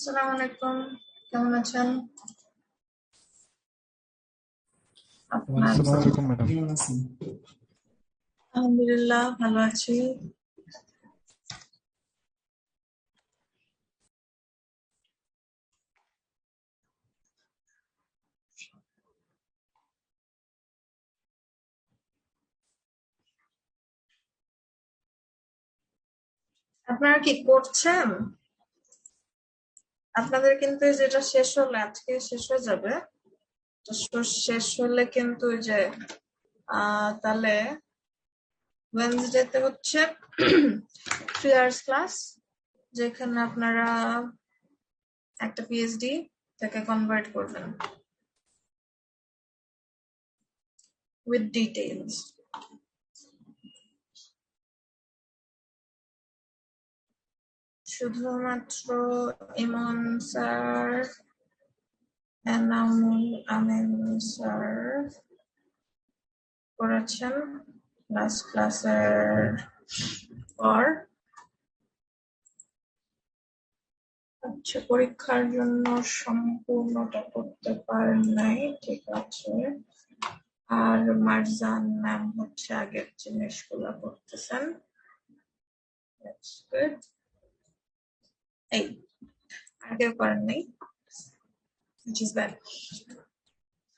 আসসালামু আলাইকুম, কেমন আছেন? আপনার আসসালামু আলাইকুম ম্যাডাম। আলহামদুলিল্লাহ ভালো আছি। আপনারা কি করছেন? আপনাদের কিন্তু এই যেটা শেষ হলে আজকে শেষ হয়ে যাবে। তো শেষ হলে কিন্তু ওই যে তাহলে ওয়েডনেসডেতে হচ্ছে 3 আওয়ার্স ক্লাস, যেখানে আপনারা একটা পিএইচডি থেকে কনভার্ট করবেন উইথ ডিটেইলস। শুধুমাত্র ইমন স্যার, এনামুল আমিন স্যার করেছেন লাস্ট ক্লাসের পর। আচ্ছা, পরীক্ষার জন্য সম্পূর্ণটা করতে পারেন নাই, ঠিক আছে। আর মারজান ম্যাম হচ্ছে আগের জিনিসগুলো করতেছেন। এই আগেও করেন নাই,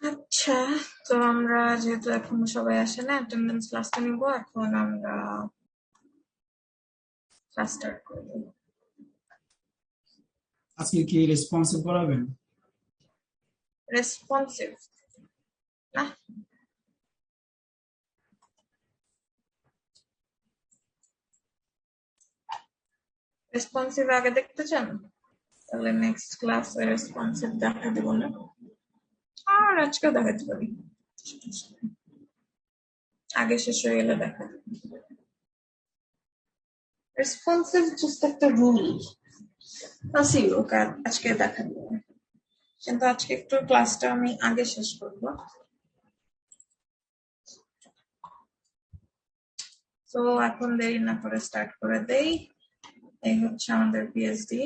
আচ্ছা। তো আমরা যেহেতু এখন সবাই আসে না, অ্যাটেন্ডেন্স ক্লাসটা নিব। এখন আমরা ক্লাস স্টার্ট করব। আজকে কি রেসপন্সিভ করাবেন? রেসপন্সিভ না, রেসপন্সিভ আগে দেখতে চান? তাহলে নেক্সট ক্লাসে রেসপন্সিভ দেখা দিব না, আর আজকেও দেখাতে পারি, আগে শেষ হয়ে গেলে দেখা দিব। রেসপন্সিভ জাস্ট একটা রুল আছে, ওকে আজকে দেখা দিব, কিন্তু আজকে একটু ক্লাসটা আমি আগে শেষ করব। তো এখন দেরি না করে স্টার্ট করে দেই। এই হচ্ছে আমাদের পিএইচডি।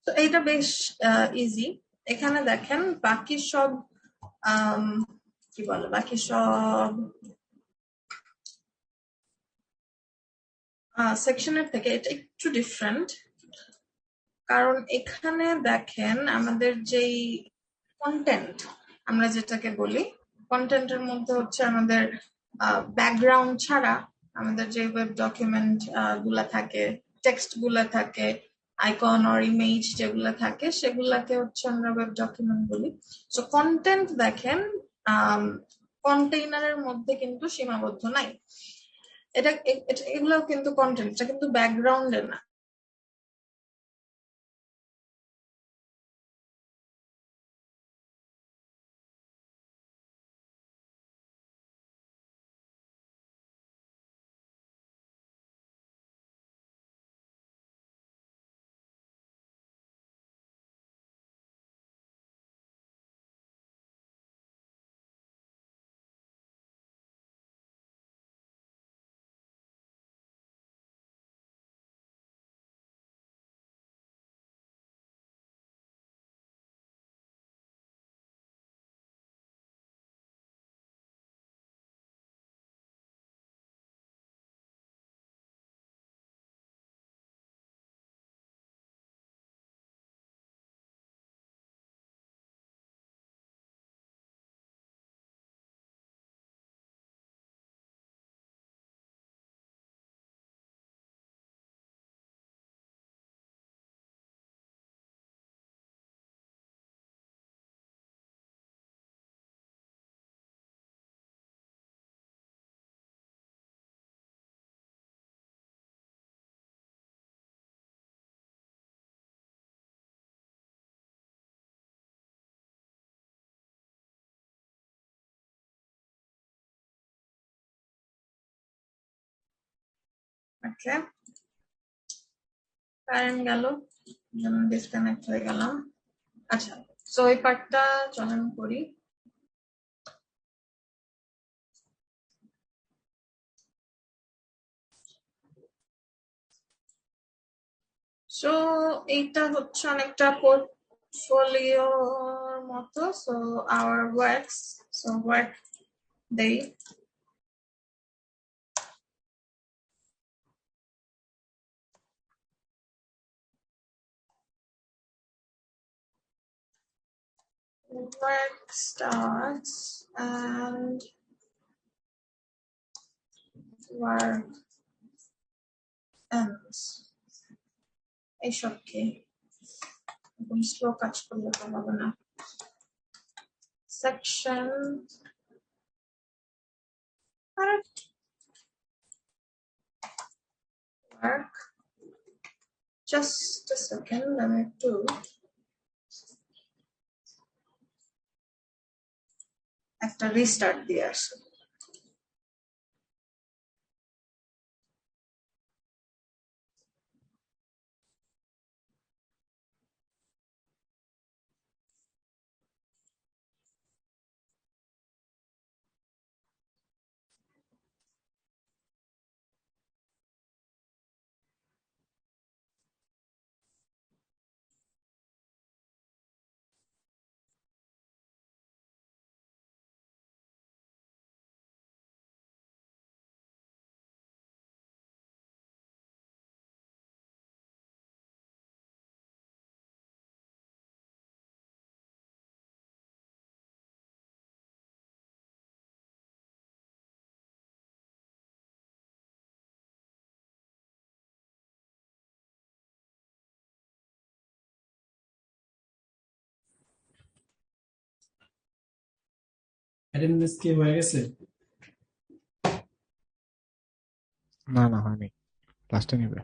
তো এইটা বেশ ইজি। এখানে দেখেন বাকি সব কি বলে, বাকি সব সেকশনের থেকে এটা একটু ডিফারেন্ট, কারণ এখানে দেখেন আমাদের যেই কন্টেন্ট, আমরা যেটাকে বলি কন্টেন্টের মধ্যে হচ্ছে আমাদের ব্যাকগ্রাউন্ড ছাড়া আমাদের যে ওয়েব ডকুমেন্ট গুলা থাকে, টেক্সট গুলা থাকে, আইকন অর ইমেজ যেগুলা থাকে, সেগুলাকে হচ্ছে আমরা ওয়েব ডকুমেন্ট বলি। সো কন্টেন্ট দেখেন কন্টেইনারের মধ্যে কিন্তু সীমাবদ্ধ নাই। এটা এগুলো কিন্তু কন্টেন্ট, এটা কিন্তু ব্যাকগ্রাউন্ডে না। ওকে, কারেন্ট গেল, ডিসকানেক্ট হয়ে গেলাম। আচ্ছা, তো এই পার্টটা চলন করি। সো এইটা হচ্ছে অনেকটা পোর্টফোলিওর মতো। So our works, so work দেই। Work starts and work ends. এইসব কি একদম স্লো কাজ করলে তো হবে না। Section work. Just a second, let me do. একটা রিস্টার্ট দিয়ে আসি। অ্যাটেন্ডেন্স কি হয়ে গেছে? না হয়নি, লাস্টে নিবে।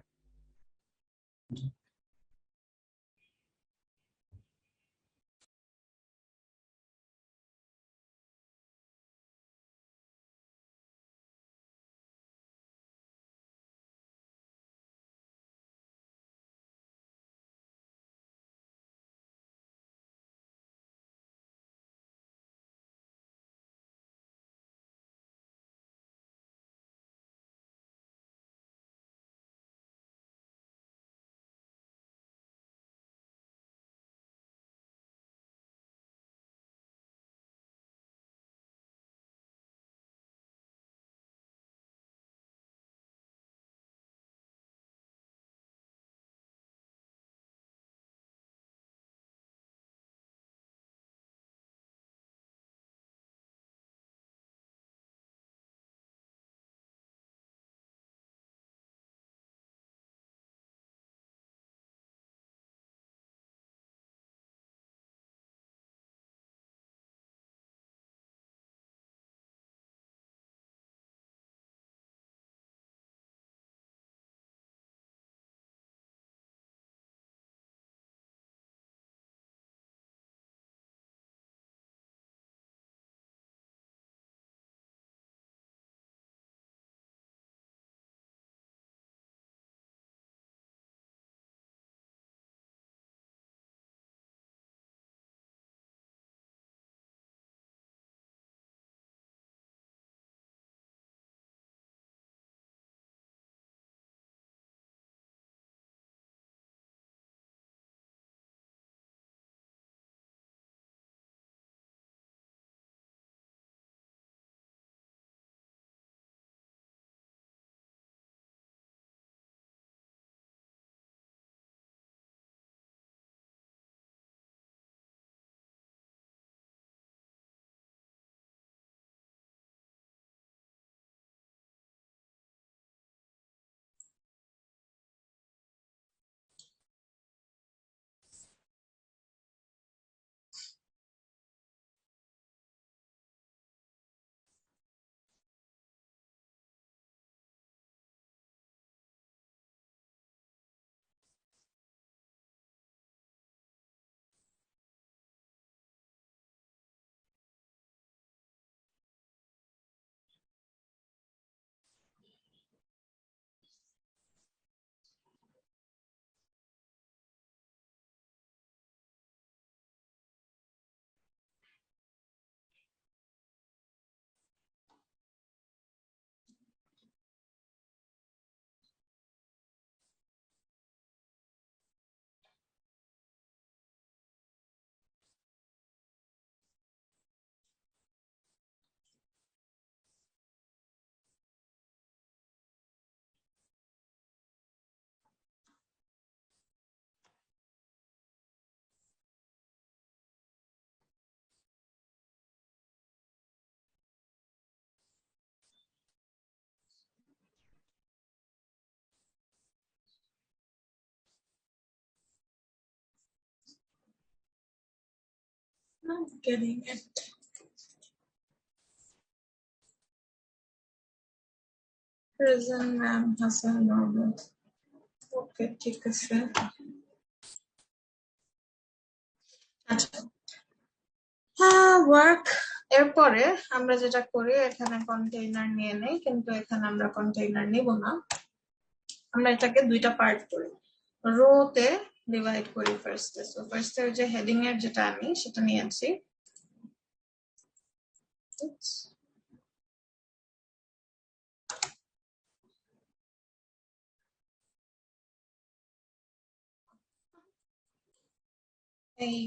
getting it. Present ma'am Hassan normal. Okay, ঠিক আছে। আচ্ছা, ওয়ার্ক এরপরে আমরা যেটা করি এখানে কন্টেইনার নিয়ে নেই, কিন্তু এখানে আমরা কন্টেইনার নিব না। আমরা এটাকে দুইটা পার্ট করি, রোতে ডিভাইড করি ফার্স্টে। সো ফার্স্টে যে হেডিং এর যেটা আমি সেটা নিয়েছি। এই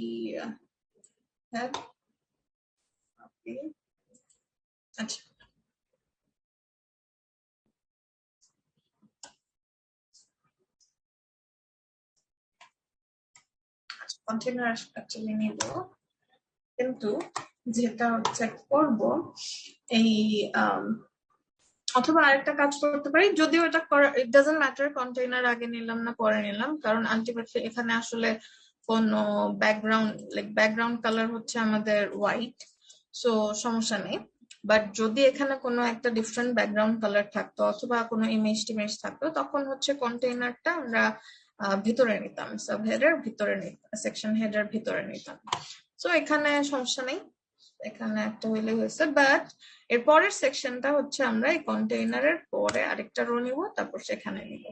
head, okay. আচ্ছা, কন্টেইনার অ্যাকচুয়ালি নিব, কিন্তু যেটা হচ্ছে করব এই অথবা আরেকটা কাজ করতে পারি, যদিও এটা ইট ডাজন্ট ম্যাটার কন্টেইনার আগে নিলাম না পরে নিলাম, কারণ আলটিমেটলি এখানে আসলে কোনো ব্যাকগ্রাউন্ড কালার হচ্ছে আমাদের হোয়াইট, সো সমস্যা নেই। বাট যদি এখানে কোনো একটা ডিফারেন্ট ব্যাকগ্রাউন্ড কালার থাকতো অথবা কোনো ইমেজ টিমেজ থাকতো, তখন হচ্ছে কন্টেইনারটা আমরা ভিতরে নিতাম, সাব হেডের ভিতরে নিতাম, সেকশন হেডের ভিতরে নিতাম। সো এখানে সমস্যা নেই, এখানে একটা হইলে হয়েছে। বাট এর পরের সেকশনটা হচ্ছে আমরা এই কন্টেইনারের পরে আরেকটা রো নিব, তারপর সেখানে নিব।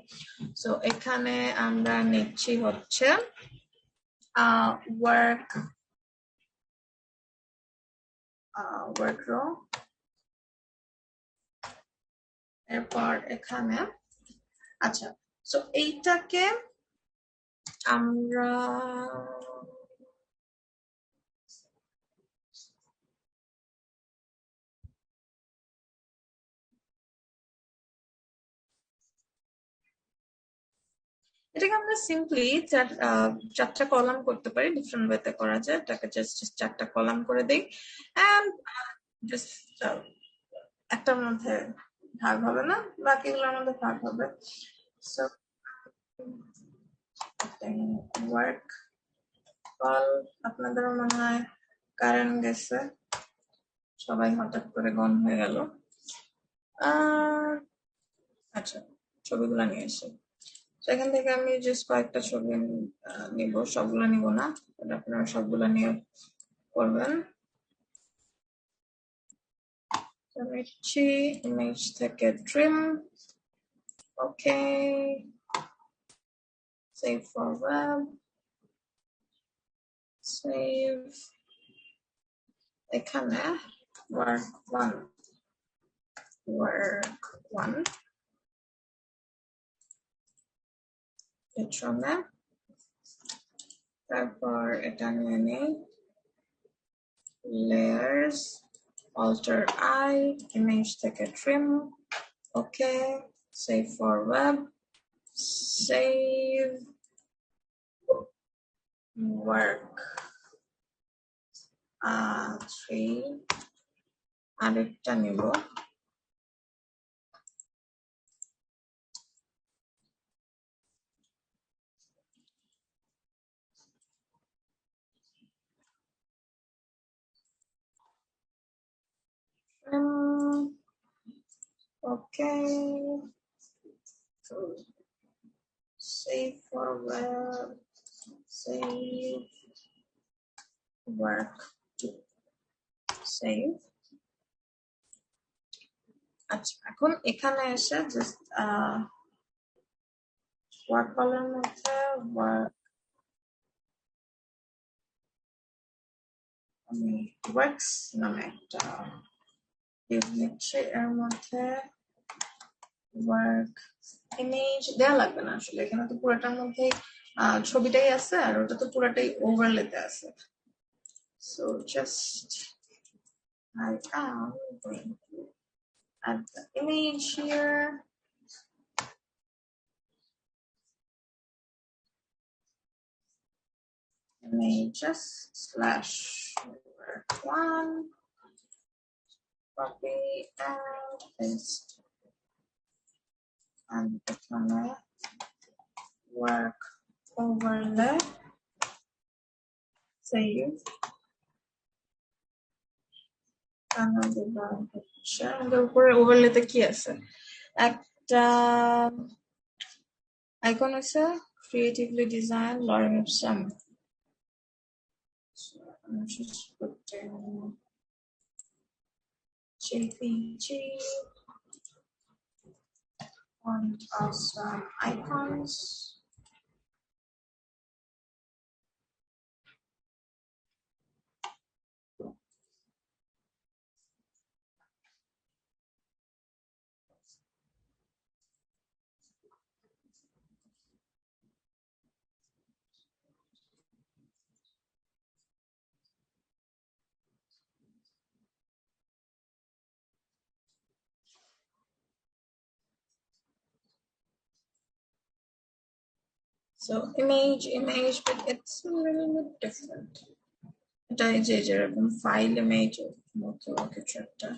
সো এখানে আমরা নিচ্ছি হচ্ছে ওয়ার্ক রো, এরপর এখানে আচ্ছা, সো এইটাকে আমরা এটাকে আমরা সিম্পলি চারটা কলাম করতে পারি, ডিফারেন্ট ওয়েতে করা যায়। এটাকে জাস্ট চারটা কলাম করে দিই, এন্ড জাস্ট একটার মধ্যে ভাগ হবে না, বাকিগুলোর মধ্যে ভাগ হবে। সো ওয়ার্ক কল, আপনাদের মনে হয় কারেন্ট গেছে, সবাই হঠাৎ করে গন হয়ে গেল। আচ্ছা, ছবিগুলো নিয়ে এসে সেখান থেকে আমি জাস্ট কয়েকটা ছবি নিব, সবগুলো নিব না, আপনারা সবগুলো নিয়ে করবেন। নিচ্ছি ইমেজ থেকে trim, okay, save for web, save. এখানে ওয়ার্ক ওয়ান পেছনে, তারপর এটা নিয়ে নেই লেয়ার্স, alter I, ইমেজ থেকে trim, okay, save for web, save work 3, আরেকটা নিব, okay, save for web, save work to save। আচ্ছা, এখন এখানে এসে জাস্ট ওয়ার্ক কলের মধ্যে আমি ওয়ার্কস নামে একটা নিচ্ছি, এর মধ্যে ওয়ার্ক ইমেজ দেওয়া লাগবে না আসলে, এখানে তো পুরোটার মধ্যে ছবিটাই আছে আর ওটা তো পুরোটাই ওভারলেতে আছে। So just I am going to add the image here. Images slash work one, copy and paste, and এখানে work overlay, save, আমাদের উপরে ওভারলেতে কি আছে? একটা আইকন আছে, creatively designed lorem ipsum. So I'm just putting JPG on some icons. So image, but it's a little bit different. এটা এই যে যেরকম ফাইল ইমেজ মতো কিছু একটা,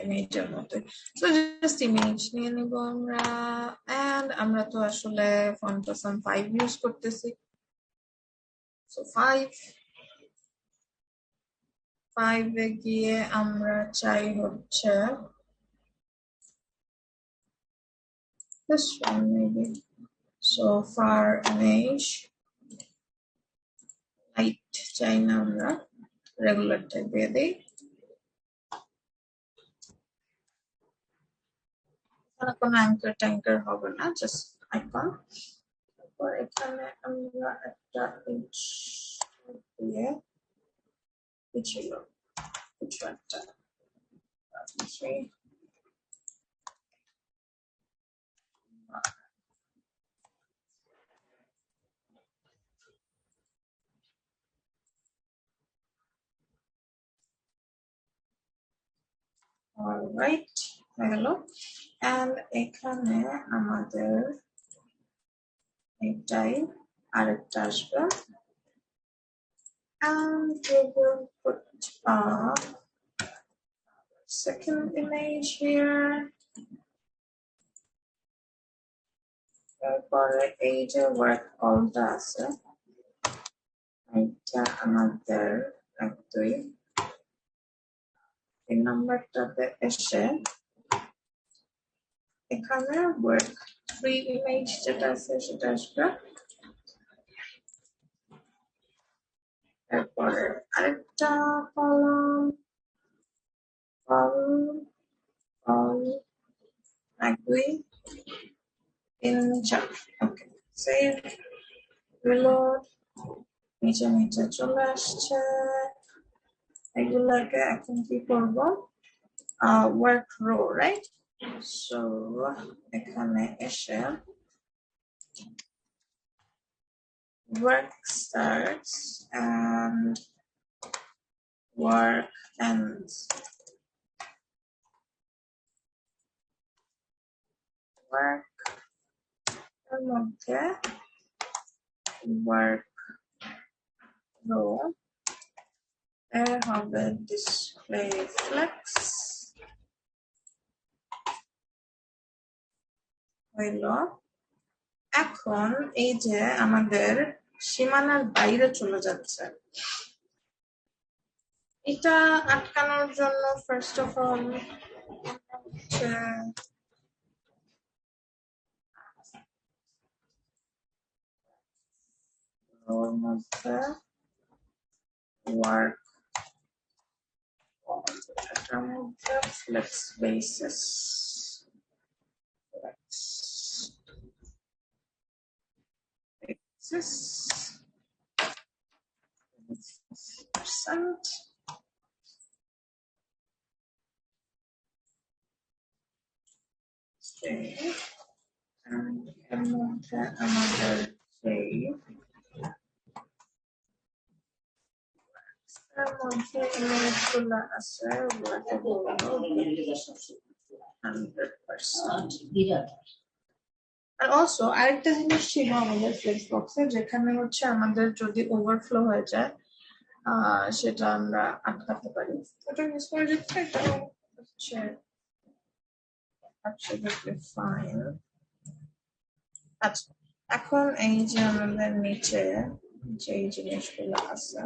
ইমেজের মতো। So just image নিয়ে নিব আমরা, and আমরা তো আসলে Fontaine 5 ইউজ করতেছি। So 5 এ গিয়ে আমরা চাই হচ্ছে this one maybe. So far image height চাই না, আমরা রেগুলার টাইপ দিয়ে দিই। কোনো অ্যাঙ্কার ট্যাঙ্কার হবে না, জাস্ট আইকন। তারপর এখানে আমরা একটা ইঞ্চ দিয়ে কি ছিল কিছু একটা অলরাইট হয়ে গেল। এন্ড এখানে আমাদের এটাই আরেকটা আসবে, and we will put a second image here. তারপরে এই যে ওয়ার্ক কলটা আছে, এটা আমাদের একদমই এই নাম্বারটাতে এসে এখানে ওয়ার্ক 3 ইমেজ যেটা আছে সেটা আসবে। তারপরে আরেকটা কলাম একদমই 3 4। ওকে, সেভ, রিলোড, নিচে চলে আসছে। এগুলাকে এখন কি করব, ওয়ার্ক রো, রাইট? সো এখানে এসে work starts and work ends. Work এর মধ্যে work row এর হবে display flex হইল। এখন এই যে আমাদের সীমানার বাইরে চলে যাচ্ছে, এটা আটকানোর জন্য ফার্স্ট অফ অল হচ্ছে ওর মধ্যে ওয়ার্ক এটার মধ্যে flex basis percent. Save and এর মধ্যে আমাদের save এর মধ্যে ইমেজগুলো আছে 100%। আর অলসো আরেকটা জিনিস ছিল আমাদের ফ্লেক্স বক্সে, যেখানে হচ্ছে আমাদের যদি ওভারফ্লো হয়ে যায় সেটা আমরা আটকাতে পারি। ওটা ইউজ করে দিচ্ছে, এটা হচ্ছে absolutely fine। আচ্ছা, এখন এই যে আমাদের নিচে যে জিনিসগুলো আছে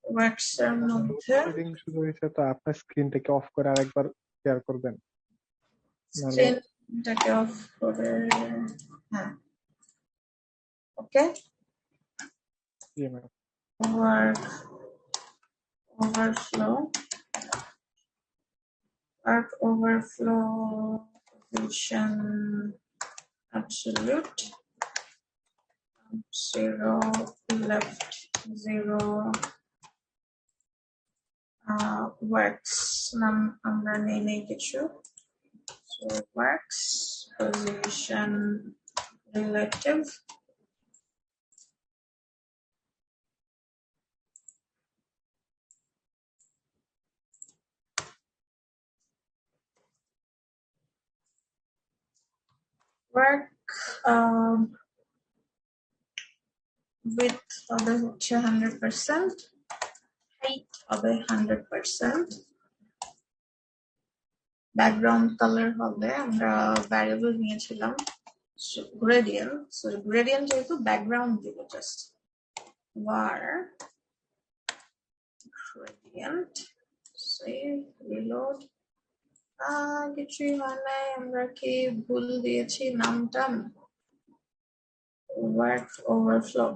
ওয়ার্কস এর মধ্যে লোডিং শুরু হয়েছে, তো আপনার স্ক্রিনটাকে অফ করে আরেকবার শেয়ার করবেন, মানে স্ক্রিনটাকে অফ করে, হ্যাঁ ওকে। জি madam. Work overflow, work overflow position absolute 0 left 0 works নাম আমরা নেই কিছু, so works position relative work width হবে হচ্ছে 100%, height হবে 100%, background color হবে, আমরা ভ্যারিয়েবল নিয়েছিলাম gradient, so gradient যেহেতু background দিব just var gradient save reload, কিছুই হয় নাই, আমরা কি ভুল দিয়েছি নামটা, ওয়ার্ক ওভারফ্লো,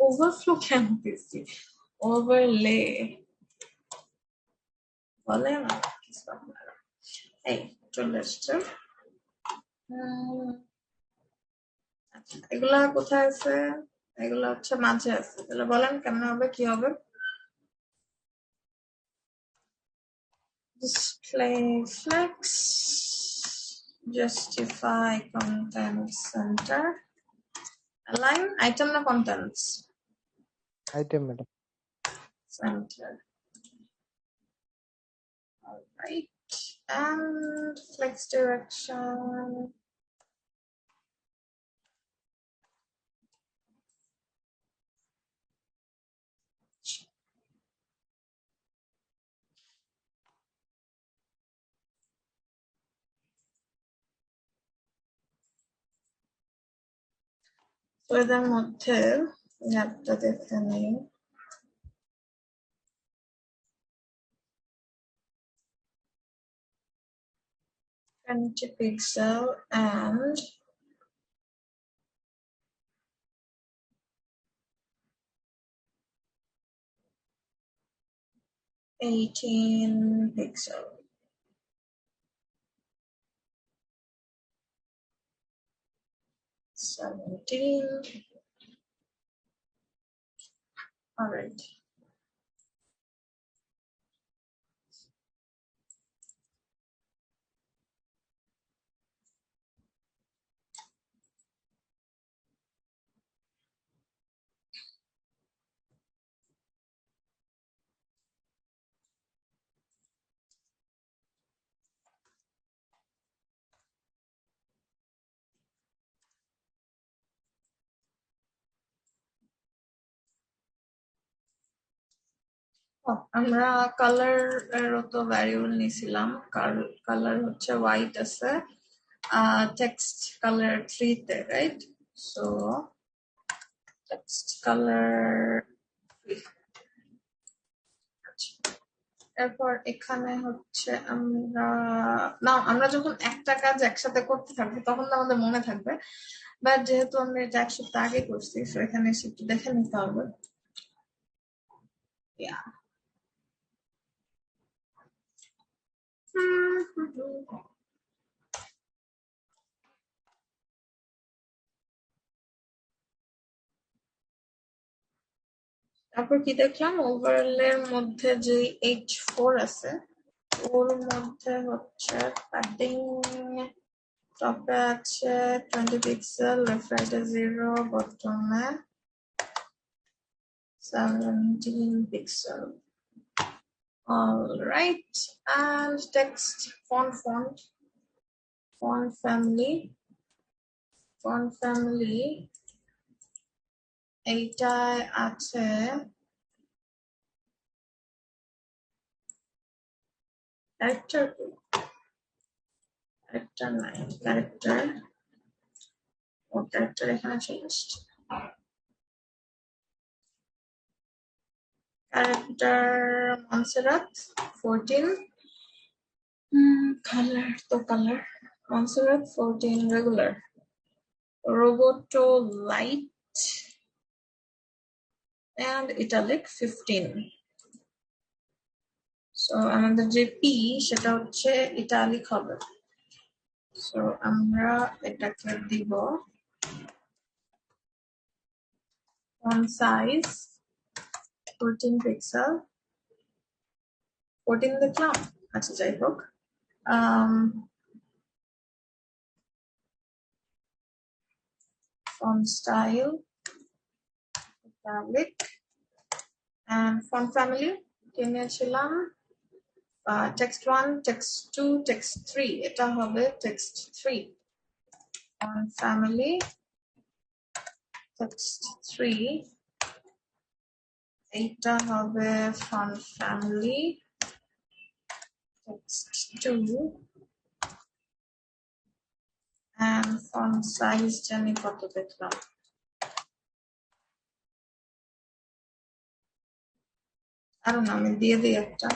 ওভারফ্লো কেন দিয়েছি, ওভারলে বলে না কিছু আপনারা, এই চলে আসছে। আচ্ছা, এগুলা কোথায় আছে, এগুলা হচ্ছে মাঝে আছে, তাহলে বলেন কেমন হবে, কি হবে। Display flex, justify content center, align item na contents item madam. center, all right, and flex direction, তো এদের মধ্যে ল্যাবটা দেখে নিই, 20 pixel and 18 pixel, 17, all right. আমরা কালার এরও তো ভ্যারিয়েবল নিছিলাম, কালার হচ্ছে হোয়াইট আছে টেক্সট কালার 3 তে, রাইট, সো টেক্সট কালার 3, এরপর এখানে হচ্ছে আমরা যখন একটা কাজ একসাথে করতে থাকবো তখন তো আমাদের মনে থাকবে, বাট যেহেতু আমরা এটা এক সপ্তাহ আগে করছি, সো এখানে এসে একটু দেখে নিতে হবে। তারপর কি দেখলাম, ওভারলের মধ্যে যে H4 আছে ওর মধ্যে হচ্ছে প্যাডিং, টপে আছে 20 পিক্সেল, লেফট রাইটে 0, বটমে 17 pixel, all right, and text font family এইটায় আছে character ক্যারেক্টার নাই, ক্যারেক্টার এখানে চলে আসছে। Character Montserrat 14, colour Montserrat 14 regular, Roboto light and italic 15. So আমাদের যে পি সেটা হচ্ছে ইটালিক হবে। সো আমরা এটাকে দিব font size 14 পিক্সেল। 14 দেখলাম, আচ্ছা যাই হোক। font style italic and font family কিনেছিলাম text 1, text 2, text 3, এটা হবে text 3। font family text 3, এটা হবে font family text 2 and font size জানি কত দেখলাম, আরো না আমি দিয়ে দিই একটা,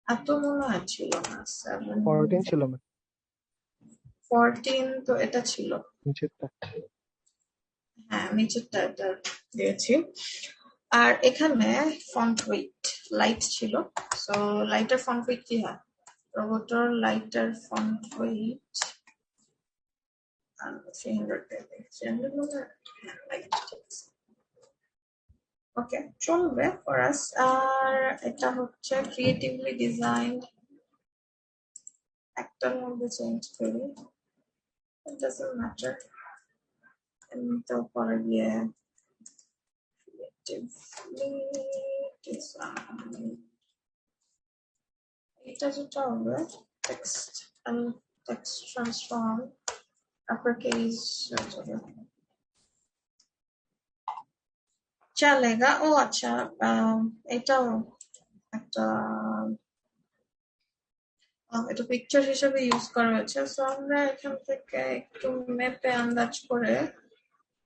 এত মনে হয় ছিল না 14 ছিল না 14 তো এটা ছিল, নিচেরটা। হ্যাঁ নিচেরটা এটা দিয়েছি। আর এখানে ফন্ট ওয়েট লাইট ছিল, সো লাইটের ফন্ট ওয়েট কি হয়, রোবোটোর লাইটের ফন্ট ওয়েট 300 ওকে চলবে ফর আস। আর এটা হচ্ছে ক্রিয়েটিভলি ডিজাইনড, একটার মধ্যে চেঞ্জ করি, it doesn't matter, এমনিতেও পরে গিয়ে creatively designed, এটা যেটা হবে text and text transform uppercase চলেগা। ও আচ্ছা, এটাও একটা এটা পিকচার হিসেবে ইউজ করা হয়েছে। সো আমরা এখান থেকে একটু ম্যাপে আন্দাজ করে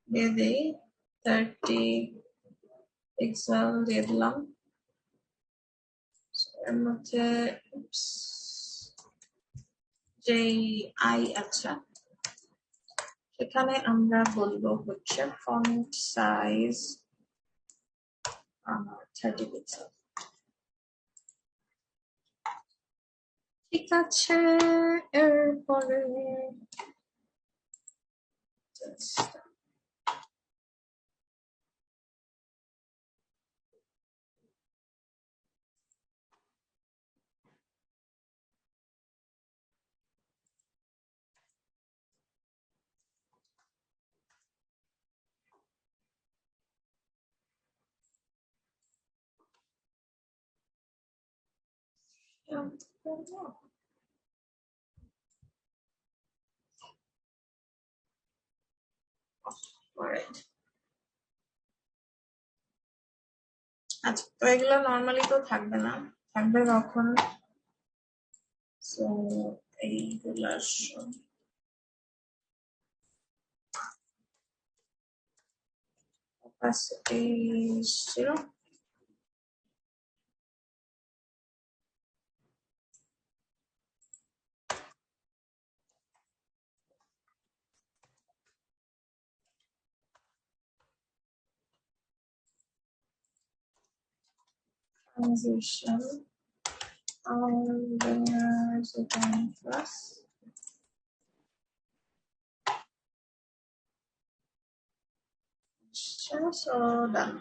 দিয়ে দিই 30 পিক্সেল দিয়ে দিলাম। এর মধ্যে যেই আই আচ্ছা এখানে আমরা বলবো হচ্ছে ফন্ট সাইজ 30 পিক্সেল। ঠিক আছে, এরপরে আচ্ছা, তো এগুলো নর্মালি তো থাকবে না, থাকবে কখন, সো এইগুলা opacity 0, transition there's a plus so done.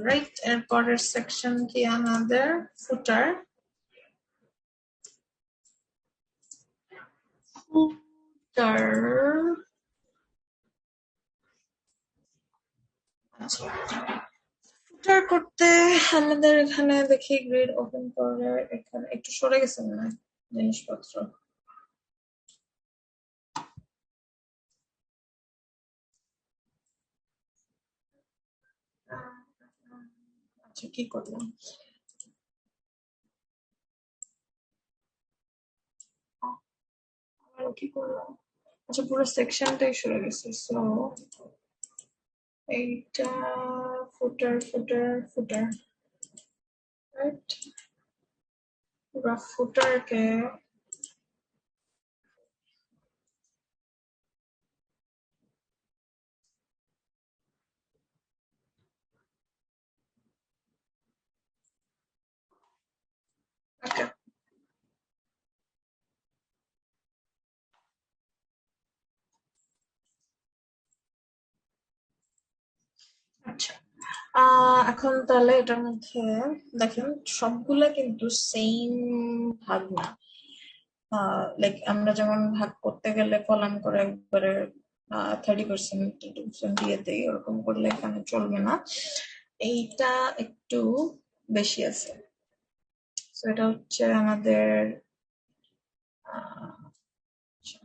Right, এর পরের সেকশন কি আমাদের ফুটার। ফুটার ফুটার করতে আমাদের এখানে দেখি গ্রিড ওপেন করে এখানে একটু সরে গেছে মনে হয় জিনিসপত্র। আচ্ছা কি করলাম, আবার কি করলাম, আচ্ছা পুরো সেকশনটাই সরে গেছে। সো এইটা ফুটার ফুটার ফুটার, রাইট, পুরো ফুটারকে ওকে। আচ্ছা এখন তাহলে এটার মধ্যে দেখেন সবগুলা কিন্তু সেম ভাগ না। লাইক আমরা যেমন ভাগ করতে গেলে কলাম করে একবারে 30% 20% দিয়ে দেই, ওরকম করলে এখানে চলবে না, এইটা একটু বেশি আছে। তো এটা হচ্ছে আমাদের আচ্ছা,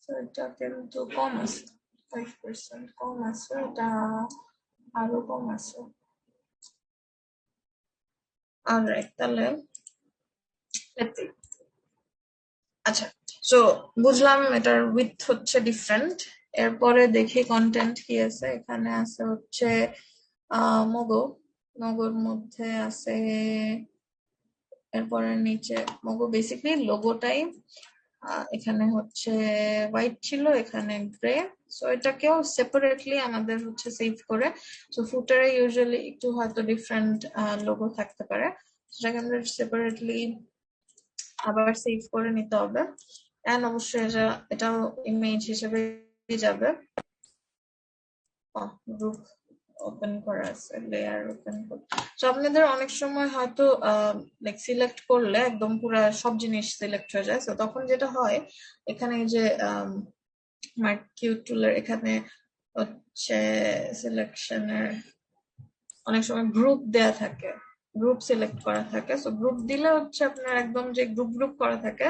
তো এটা কিন্তু কম আছে, 5% কম আছে, এটা আরো কম আছে। অলরাইট, তাহলে let's see. আচ্ছা, সো বুঝলাম এটার উইথ হচ্ছে ডিফারেন্ট। এরপরে দেখি কন্টেন্ট কি আছে, এখানে আছে হচ্ছে মগো, মগোর মধ্যে আছে, এরপরে নিচে মগো বেসিক্যালি লোগোটাই এখানে হচ্ছে হোয়াইট ছিল, এখানে গ্রে। সো এটাকেও সেপারেটলি আমাদের হচ্ছে সেভ করে, সো ফুটারে ইউজুয়ালি একটু হয়তো ডিফারেন্ট লোগো থাকতে পারে, সেটাকে আমরা সেপারেটলি আবার সেভ করে নিতে হবে। এন্ড অবশ্যই এটাও ইমেজ হিসেবে যাবে। গ্রুপ ওপেন করা আছে, লেয়ার ওপেন করতে, তো আপনাদের অনেক সময় হয়তো লাইক সিলেক্ট করলে একদম পুরো সব জিনিস সিলেক্ট হয়ে যায়, তো তখন যেটা হয় এখানে যে মার্ক কিউ টুলের এখানে হচ্ছে সিলেকশনের অনেক সময় গ্রুপ দেয়া থাকে, গ্রুপ সিলেক্ট করা থাকে। সো গ্রুপ দিলে হচ্ছে আপনার একদম যে গ্রুপ গ্রুপ করা থাকে,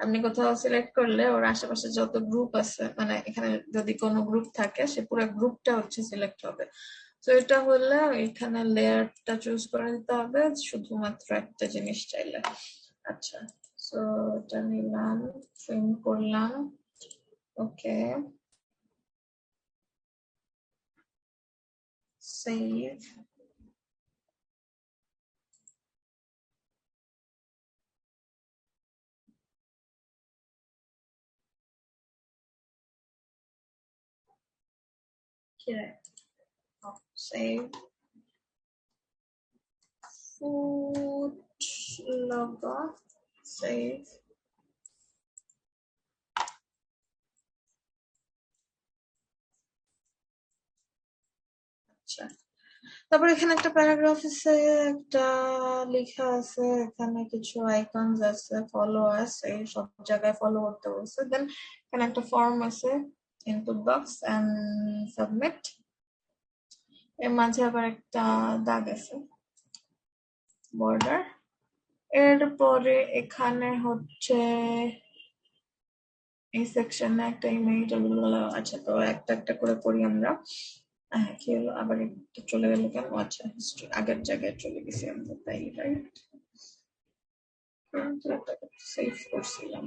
আপনি কোথাও সিলেক্ট করলে ওর আশেপাশে যত গ্রুপ আছে, মানে এখানে যদি কোনো গ্রুপ থাকে সে পুরো গ্রুপটা হচ্ছে সিলেক্ট হবে। তো এটা হলে এখানে লেয়ারটা চুজ করে দিতে হবে শুধুমাত্র একটা জিনিস চাইলে। আচ্ছা, সো এটা নিলাম, ট্রিম করলাম, ওকে, save. Save food logo, save। আচ্ছা, তারপর এখানে একটা প্যারাগ্রাফ আছে, একটা লেখা আছে, এখানে কিছু আইকনস আছে, ফলো আছে, সব জায়গায় ফলো করতে বলছে। দেন এখানে একটা ফর্ম আছে, ইনপুট বক্স এন্ড সাবমিট, এর মাঝে আবার একটা দাগ আছে, বর্ডার। এরপরে এখানে হচ্ছে এই সেকশনে একটা ইমেজ, আচ্ছা তো একটা একটা করে করি আমরা। হ্যাঁ, কি হলো আবার একটু চলে গেল কেন? আচ্ছা, হিস্ট্রি আগের জায়গায় চলে গেছি আমরা, তাই রাইট, সেভ করছিলাম।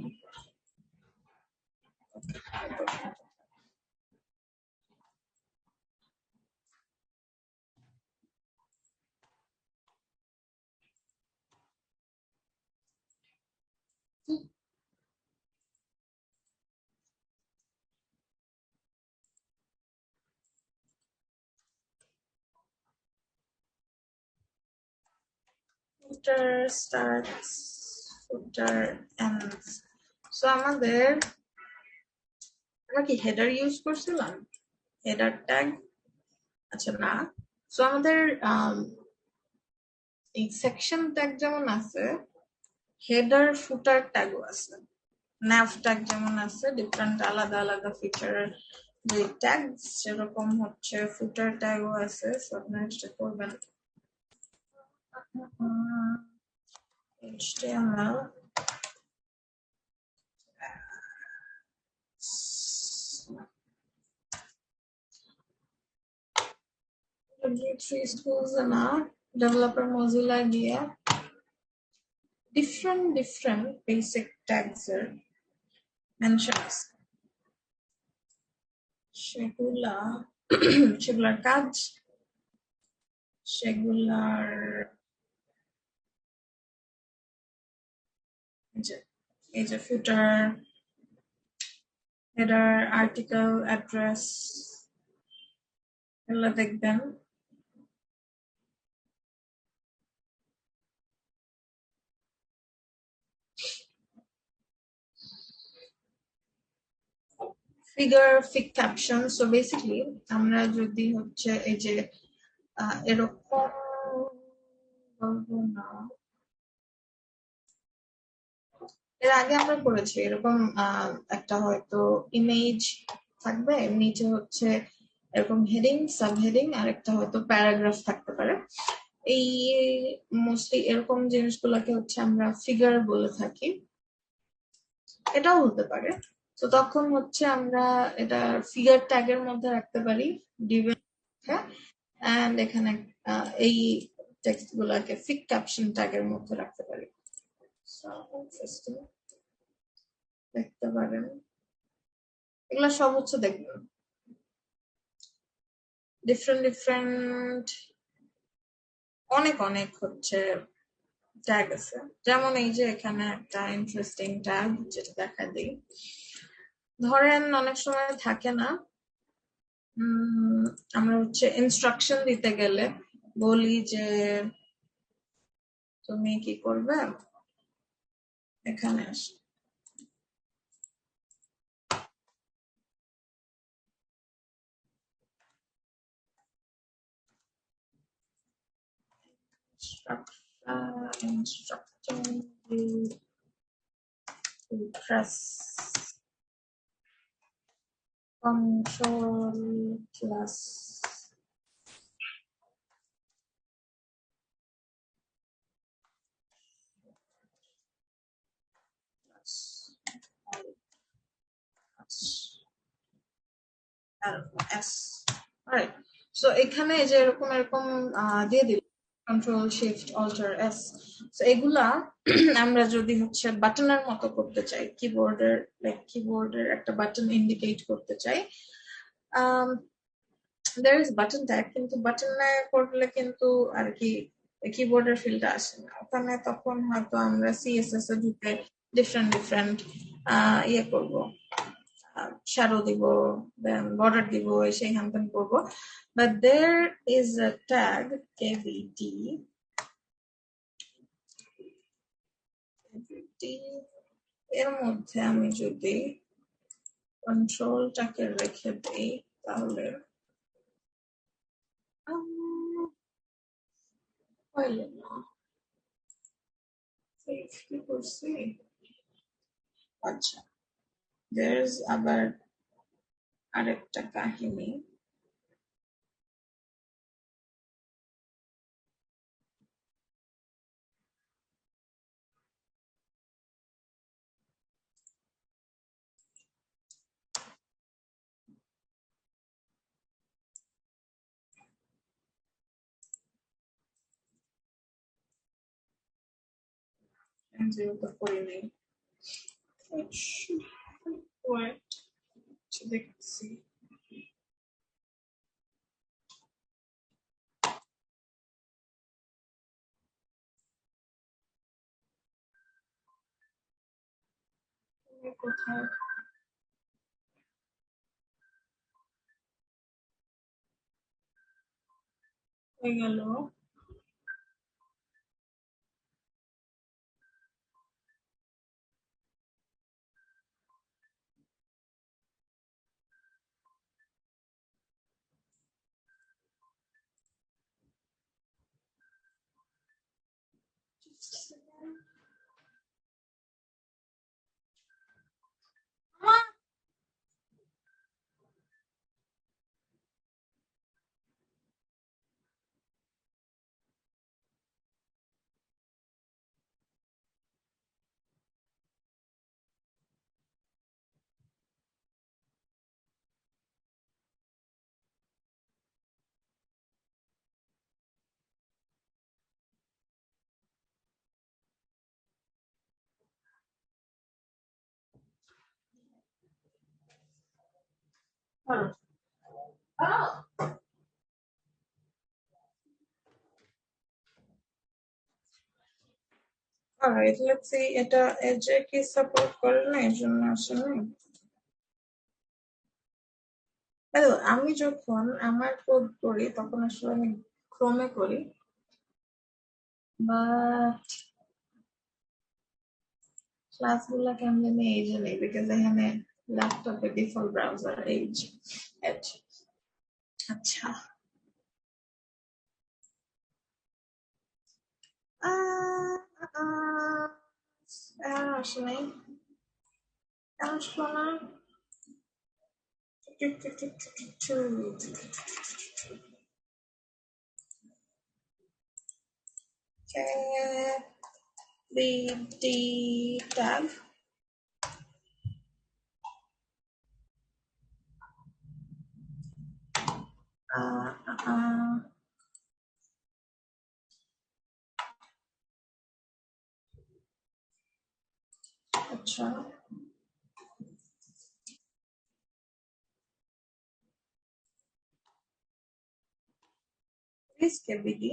footer starts, footer ends. So আমাদের আমরা কি হেডার ইউজ করছিলাম? Header tag? আচ্ছা না। সো আমাদের এই সেকশন ট্যাগ যেমন আছে, হেডার ফুটার ট্যাগও আছে। nav ট্যাগ যেমন আছে ডিফারেন্ট আলাদা আলাদা ফিচারের যে ট্যাগ, সেরকম হচ্ছে ফুটার ট্যাগও আছে। সো আপনারা এটা করবেন HTML থ্রি স্কুলস না ডেভেলপার মজিলা গিয়ে different basic tags এর মেনশন আছে, সেগুলার কাজ, সেগুলার এই যে ফুটার, হেডার, আর্টিকেল, অ্যাড্রেস, এগুলো দেখবেন। ফিগার, ফিক ক্যাপশন। সো বেসিক্যালি আমরা যদি হচ্ছে এই যে এরকম বলবো না, এর আগে আমরা করেছি এরকম একটা হয়তো ইমেজ থাকবে, নিচে হচ্ছে এরকম হেডিং, সাব হেডিং, আর একটা হয়তো প্যারাগ্রাফ থাকতে পারে। এই মোস্টলি এরকম জিনিসগুলোকে হচ্ছে আমরা ফিগার বলে থাকি। এটাও হতে পারে। তো তখন হচ্ছে আমরা এটা ফিগার ট্যাগের মধ্যে রাখতে পারি, ডিভেন, এন্ড এখানে এই টেক্সট গুলাকে ফিক ক্যাপশন ট্যাগের মধ্যে রাখতে পারি। দেখতে পারেন এগুলা সব হচ্ছে দেখবেন ডিফারেন্ট অনেক অনেক হচ্ছে ট্যাগ আছে। যেমন এই যে এখানে একটা ইন্টারেস্টিং ট্যাগ যেটা দেখা দিই, ধরেন অনেক সময় থাকে না, আমরা হচ্ছে ইনস্ট্রাকশন দিতে গেলে বলি যে তুমি কি করবে, এখানে আসো, instruction you to press control plus S. Alright. So এখানে যে এরকম এরকম দিয়ে দিল control shift alt S. So এগুলা আমরা যদি হচ্ছে বাটনের মতো করতে চাই, কিবোর্ডের একটা বাটন ইন্ডিকেট করতে চাই, there is button tag, কিন্তু বাটনে করলে কিন্তু আর কি কিবোর্ডের ফিলটা আসে না ওখানে। তখন হয়তো আমরা সিএসএস এ ঢুকে ডিফারেন্ট ইয়ে করবো, শ্যাডো দিব, দেন বর্ডার দিব, সেই হ্যান করবো। But there is a tag কেভিটি, এর মধ্যে আমি যদি কন্ট্রোলটাকে রেখে দেই তাহলে হইল না, কি করছি। আচ্ছা, there's আবার আরেকটা কাহিনী। যেহেতু করি নাই, দেখছি কোথায় হয়ে গেল। Alright, let's see এটা এজে কি সাপোর্ট করে না এর জন্য আসলে আমি যখন আমার কোড করি তখন আসলে আমি ক্রোমে করি বাট ক্লাসগুলো কেমন জানি এজে নেই বিকজ এখানে ল্যাপটপে ডিফল্ট ব্রাউজার এজ আচ্ছা আসলে আসলো না BD tag আচ্ছা इसके BD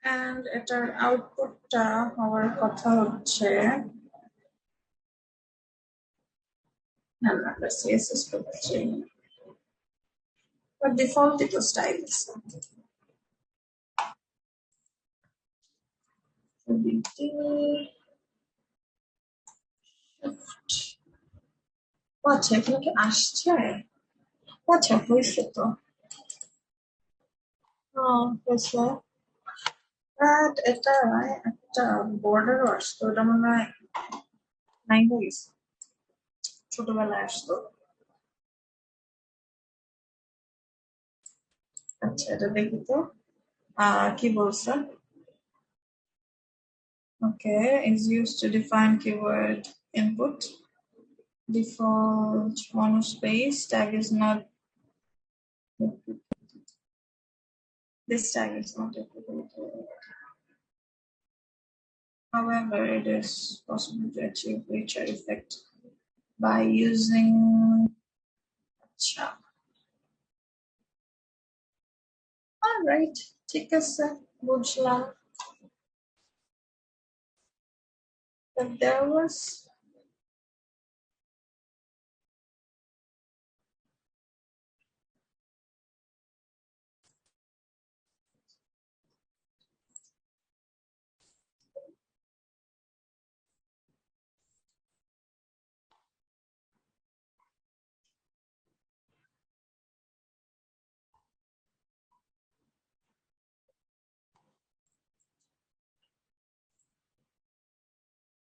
and এটার আউটপুটটা হওয়ার কথা হচ্ছে না না CSS করছি but default it was styles BD আচ্ছা এখানে কি আসছে আচ্ছা হয়েছে তো হয়েছে বাট এটা একটা বর্ডারও আসতো ওটা মনে হয় নাই হয়ে গেছে ছোটবেলায় আসতো আচ্ছা এটা দেখি তো কি বলছে okay is used to define keyword input default monospace tag is not this tag is not applicable. However, it is possible to achieve richer effect by using acha. All right, ঠিক আছে বুঝলাম but there was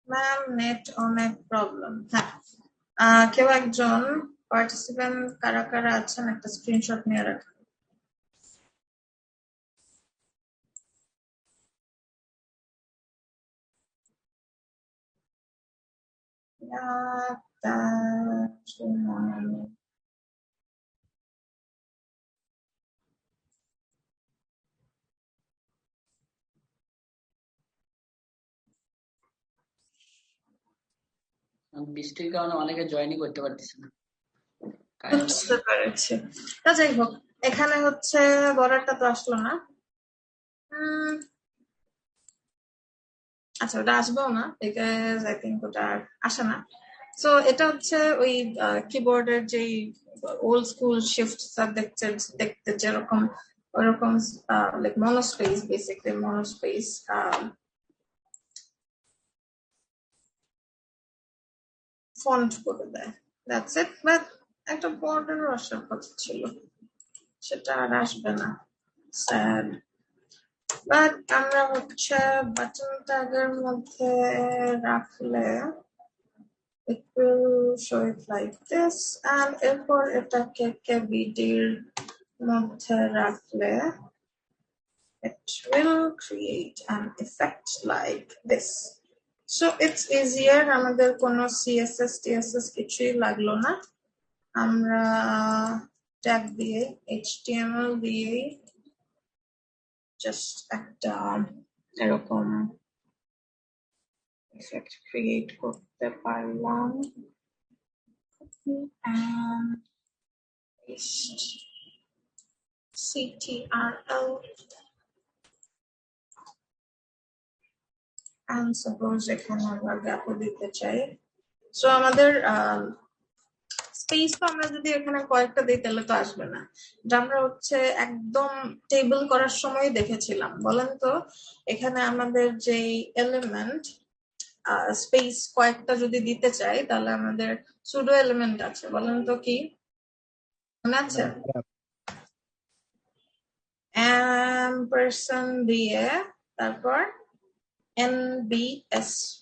ma'am net অনেক problem হ্যাঁ কেউ একজন participant কারা কারা আছেন একটা স্ক্রিনশট নিয়ে রাখেন বৃষ্টির কারণে অনেকে জয়েনই করতে পারতেছে না বুঝতে পেরেছি তা যাই হোক এখানে হচ্ছে বর্ডারটা তো আসলো না আচ্ছা ওটা আসবেও না বিকজ আই থিঙ্ক ওটা আসে না সো এটা হচ্ছে ওই কিবোর্ডের যেই ওল্ড স্কুল শিফট দেখতে যেরকম ওরকম like monospace basically monospace font করে দেয় দ্যাটস ইট বাট একটা বর্ডারও আসার কথা ছিল সেটা আর আসবে না স্যাড বাট আমরা হচ্ছে বাটন ট্যাগের মধ্যে রাখলে it will show it like this and এরপর এটাকে KBDর মধ্যে রাখলে it will create an effect like this so it's easier আমাদের কোনো CSS TSS কিছুই লাগলো না আমরা ট্যাগ দিয়ে HTML দিয়ে just একটা এরকম ইফেক্ট ক্রিয়েট করতে পারলাম and paste ctrl and suppose এখানে আমরা গ্যাপ দিতে চাই সো আমাদের স্পেস তো আমরা যদি এখানে কয়েকটা দিই তাহলে তো আসবে না এটা আমরা হচ্ছে একদম টেবিল করার সময় দেখেছিলাম বলেন তো এখানে আমাদের যে এলিমেন্ট স্পেস কয়েকটা যদি দিতে চাই তাহলে আমাদের সুডো এলিমেন্ট আছে বলেন তো কি মনে আছে ampersand দিয়ে তারপর NBSP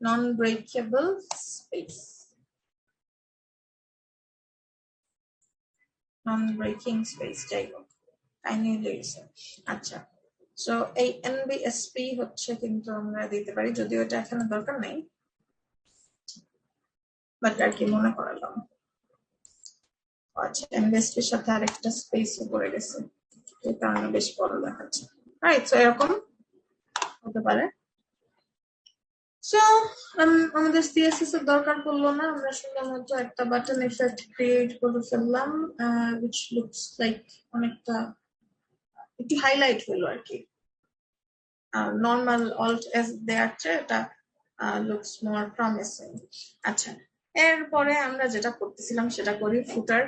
non-breakable space non-breaking space যাই হোক টাইনি লিখছে আচ্ছা সো এই NBSP হচ্ছে কিন্তু আমরা দিতে পারি যদিও এটা এখানে দরকার নেই বাট আর কি মনে করালাম আচ্ছা NBSP-র সাথে আরেকটা স্পেস পড়ে গেছে এই কারণে বেশ বড় দেখাচ্ছে রাইট সো এরকম হতে পারে সো আমাদের CSS এর দরকার পড়লো না আমরা শুধুমাত্র একটা বাটন ইফেক্ট ক্রিয়েট করে ফেললাম which looks like অনেকটা একটু হাইলাইট হলো আর কি নর্মাল অল্ট এস দেওয়ার চেয়ে এটা লুকস মোর প্রমিসিং আচ্ছা এরপরে আমরা যেটা করতেছিলাম সেটা করি ফুটার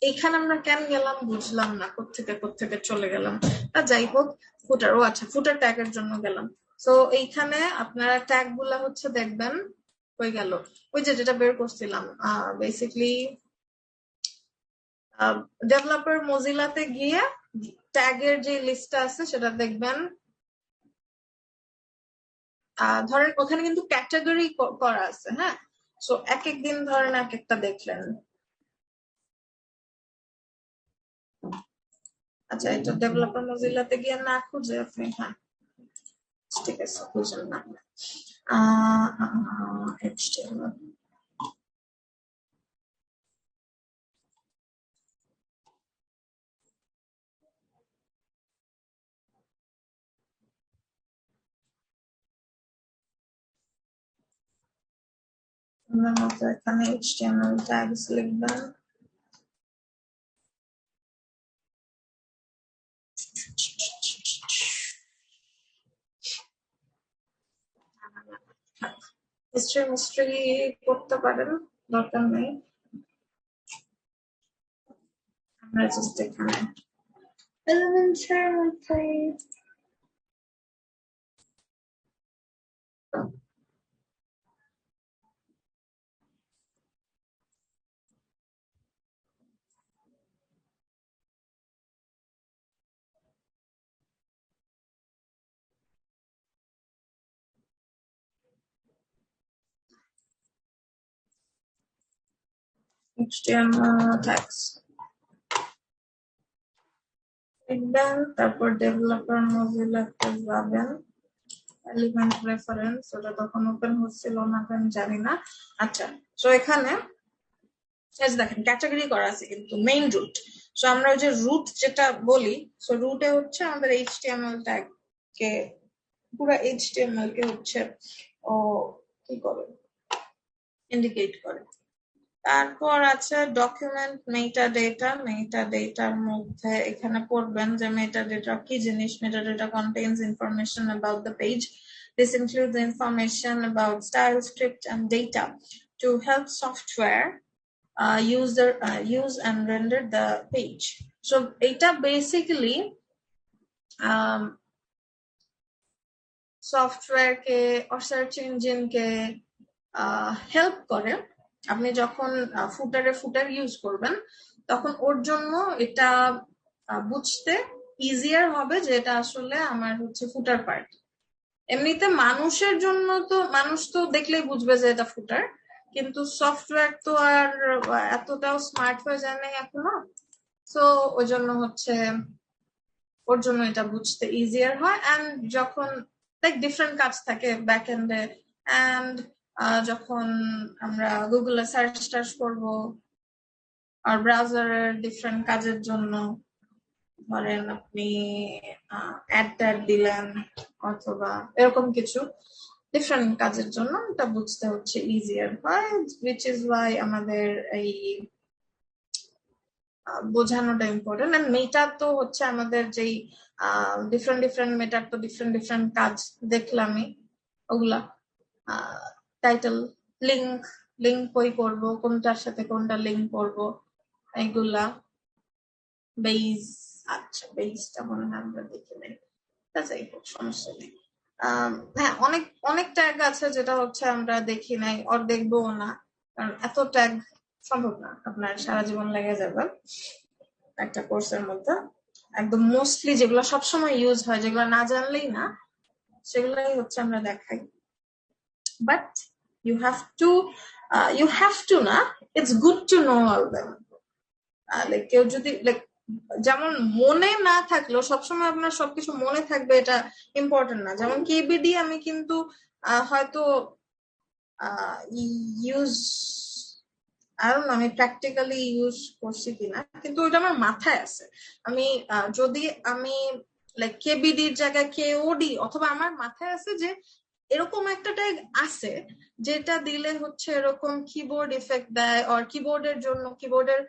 এখানে আমরা কেন গেলাম বুঝলাম না কোত্থেকে চলে গেলাম যাই হোক ফুটার ও আচ্ছা ফুটার ট্যাগের জন্য গেলাম তো এইখানে আপনারা ট্যাগ গুলা হচ্ছে দেখবেন হয়ে গেল ওই যে যেটা বের করছিলাম বেসিকলি ডেভেলপার মজিলাতে গিয়ে ট্যাগের যে লিস্টটা আছে সেটা দেখবেন ধরেন ওখানে কিন্তু ক্যাটাগরি করা আছে হ্যাঁ সো এক এক দিন ধরেন এক একটা দেখলেন আচ্ছা এটা ডেভেলপার মজিলাতে গিয়ে না খুঁজে আপনি হ্যাঁ ঠিক আছে খুঁজেন না HTML এখানে HTML tags লিখবেন হিস্ট্রি করতে পারেন দরকার নেই আমরা জাস্ট এখানে elementary মধ্যে HTML tags লিখবেন তারপর ডেভেলপার মজিলাতে যাবেন এলিমেন্ট রেফারেন্স ওটা তখন ওপেন হচ্ছিল না কেন জানি না আচ্ছা তো এখানে দেখেন ক্যাটাগরি করা আছে কিন্তু মেইন রুট সো আমরা ওই যে রুট যেটা বলি সো রুটে হচ্ছে আমাদের HTML ট্যাগ কে পুরো HTML কে হচ্ছে ও কি করে ইন্ডিকেট করে তারপর আছে ডকুমেন্ট মেটাডেটার মধ্যে এখানে পড়বেন যে মেটাডেটা কি জিনিস metadata contains information about the page this includes the information about style script and data to help software use and render the page so এটা basically software K or search engine K help করে আপনি যখন ফুটার use করবেন তখন ওর জন্য এটা বুঝতে easier হবে যে এটা আসলে আমার হচ্ছে ফুটার পার্ট এমনিতে মানুষের জন্য তো মানুষ তো দেখলেই বুঝবে যে এটা ফুটার কিন্তু সফটওয়্যার তো আর এতটাও স্মার্ট হয়ে যায় না এখনো সো ওই জন্য হচ্ছে ওর জন্য এটা বুঝতে ইজিয়ার হয় এন্ড যখন লাইক ডিফারেন্ট কাজ থাকে ব্যাক এন্ডে এন্ড যখন আমরা গুগলে সার্চ করবো আর ব্রাউজারের ডিফারেন্ট কাজের জন্য ধরেন আপনি অ্যাড ট্যাগ দিলেন অথবা এরকম কিছু ডিফারেন্ট কাজের জন্য এটা বুঝতে হচ্ছে ইজিয়ার হয়, which is why আমাদের এই বোঝানোটা ইম্পর্টেন্ট। এন্ড মেটা তো হচ্ছে আমাদের যেই ডিফারেন্ট ডিফারেন্ট মেটার তো ডিফারেন্ট ডিফারেন্ট কাজ দেখলামই, ওগুলা টাইটেল, লিঙ্ক, লিঙ্ক কই করব, কোনটার সাথে কোনটা লিঙ্ক করব, এগুলা বেজ। আচ্ছা, বেজটা মনে হয় আমরা দেখি নাই, যাই হোক সমস্যা নেই। হ্যাঁ, অনেক অনেক ট্যাগ আছে যেটা হচ্ছে আমরা দেখি নাই আর দেখবোও না, কারণ এত ট্যাগ সম্ভব না, আপনার সারা জীবন লেগে যাবে একটা কোর্সের মধ্যে। একদম মোস্টলি যেগুলো সবসময় ইউজ হয়, যেগুলো না জানলেই না, সেগুলাই হচ্ছে আমরা দেখাই। বাট ইউ হ্যাভ টু না, it's good to know all them. Like কেউ যদি লাইক যেমন মনে না থাকলেও সবসময় আপনার সবকিছু মনে থাকবে এটা ইম্পর্টেন্ট না। যেমন কেবিডি আমি কিন্তু হয়তো ইউজ আমি প্র্যাকটিক্যালি ইউজ করছি কিনা, কিন্তু ওইটা আমার মাথায় আছে। আমি যদি আমি লাইক কেবিডির জায়গায় কেওডি, অথবা আমার মাথায় আছে যে এরকম একটা ট্যাগ আছে যেটা দিলে হচ্ছে এরকম কিবোর্ড ইফেক্ট দেয়, আর কিবোর্ডের জন্য কিবোর্ডের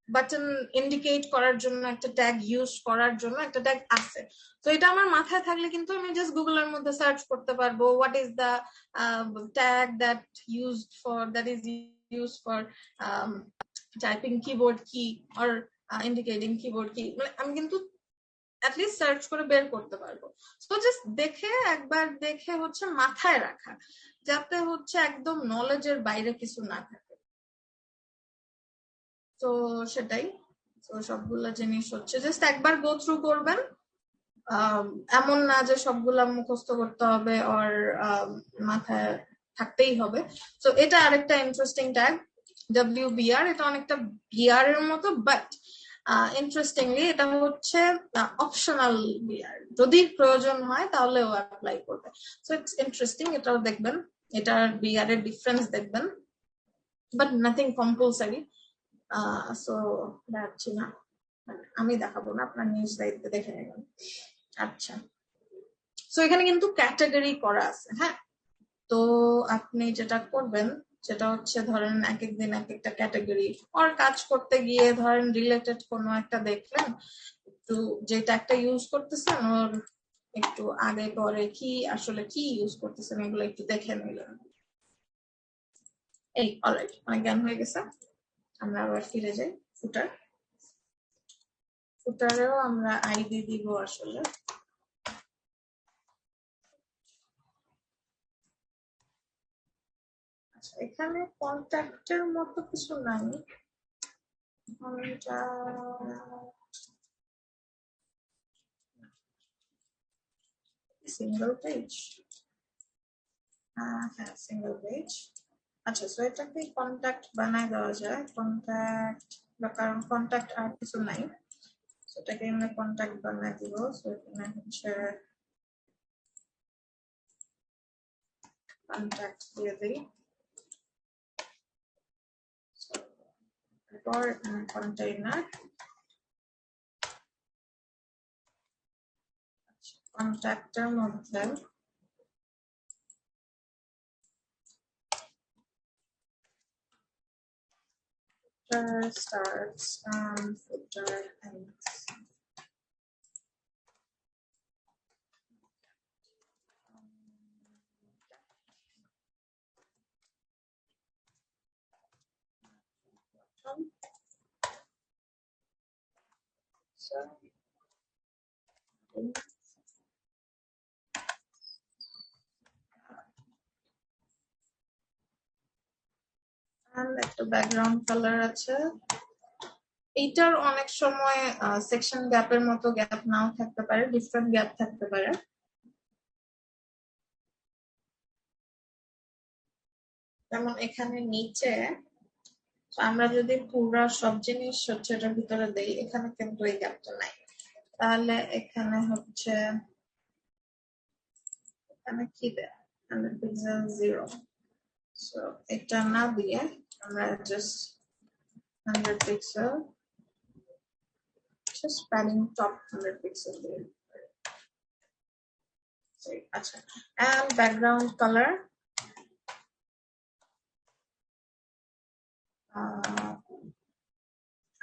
বাটন ইন্ডিকেট করার জন্য একটা ট্যাগ ইউজ করার জন্য একটা ট্যাগ আছে। তো এটা আমার মাথায় থাকলে কিন্তু আমি জাস্ট গুগলের মধ্যে সার্চ করতে পারবো what is the tag that is used for typing keyboard কি অর ইন্ডিকেটিং কিবোর্ড কি, মানে আমি কিন্তু অ্যাটলিস্ট সার্চ করে বের করতে পারবো। তো জাস্ট দেখে একবার দেখে হচ্ছে মাথায় রাখা, যাতে হচ্ছে একদম নলেজের বাইরে কিছু না থাকে। তো সেটাই, তো সবগুলা জিনিস হচ্ছে জাস্ট একবার গো থ্রু করবেন, এমন না যে সবগুলা মুখস্থ করতে হবে আর মাথায় থাকতেই হবে। তো এটা আরেকটা ইন্টারেস্টিং ট্যাগ WBR, এটা অনেকটা বিআর এর মতো, বাট ইন্টারেস্টিংলি এটা হচ্ছে অপশনাল বিআর, যদি প্রয়োজন হয় তাহলেও অ্যাপ্লাই করবে। সো ইটস ইন্টারেস্টিং, এটাও দেখবেন, এটার বিআর এর ডিফারেন্স দেখবেন, বাট নাথিং কম্পালসারি। সো দেখাচ্ছি না, আমি দেখাবো না, আপনার নিউজ দায়িত্বে দেখে নেবেন। আচ্ছা, সো এখানে কিন্তু ক্যাটাগরি করা আছে। হ্যাঁ, তো আপনি যেটা করবেন সেটা হচ্ছে ধরেন এক এক দিন এক একটা ক্যাটাগরি আর কাজ করতে গিয়ে ধরেন রিলেটেড কোনো একটা দেখলেন, একটু যেটা একটা ইউজ করতেছেন ওর একটু আগে পরে কি আসলে কি ইউজ করতেছেন এগুলো একটু দেখে নিলেন। এই অলরাইট, অনেক জ্ঞান হয়ে গেছে, আমরা আবার ফিরে যাই ফুটার। ফুটারেও আমরা আইডি দিব আসলে। আচ্ছা, এখানে কন্ট্যাক্টের মতো কিছু নাই, সিঙ্গেল পেজ। হ্যাঁ, সিঙ্গেল পেজ। আচ্ছা, সো এটাকে কন্ট্যাক্ট বানায় দেওয়া যায়, কন্ট্যাক্ট, বা কারণ কন্ট্যাক্ট আর কিছু নাই, সেটাকে আমরা কন্ট্যাক্ট বানায় দিব। সো এখানে হচ্ছে কন্ট্যাক্ট দিয়ে দিই, এরপর কন্টেইনার, কন্ট্যাক্টের মধ্যে starts footer ends. So একটা ব্যাকগ্রাউন্ড কালার আছে। এইটার অনেক সময় সেকশন গ্যাপের মতো গ্যাপ নাও থাকতে পারে, ডিফারেন্ট গ্যাপ থাকতে পারে। যেমন এখানে নিচে আমরা যদি পুরা সব জিনিস হচ্ছে এটার ভিতরে দেই, এখানে কিন্তু এই গ্যাপটা নাই, তাহলে এখানে হচ্ছে এখানে কি দেয় 100 পিক্সেল 0। সো এটা না দিয়ে আমরা জাস্ট 100 পিক্সেল হচ্ছে স্প্যানিং টপ 100 পিক্সেল দিয়ে দিতে পারি। আচ্ছা, and background color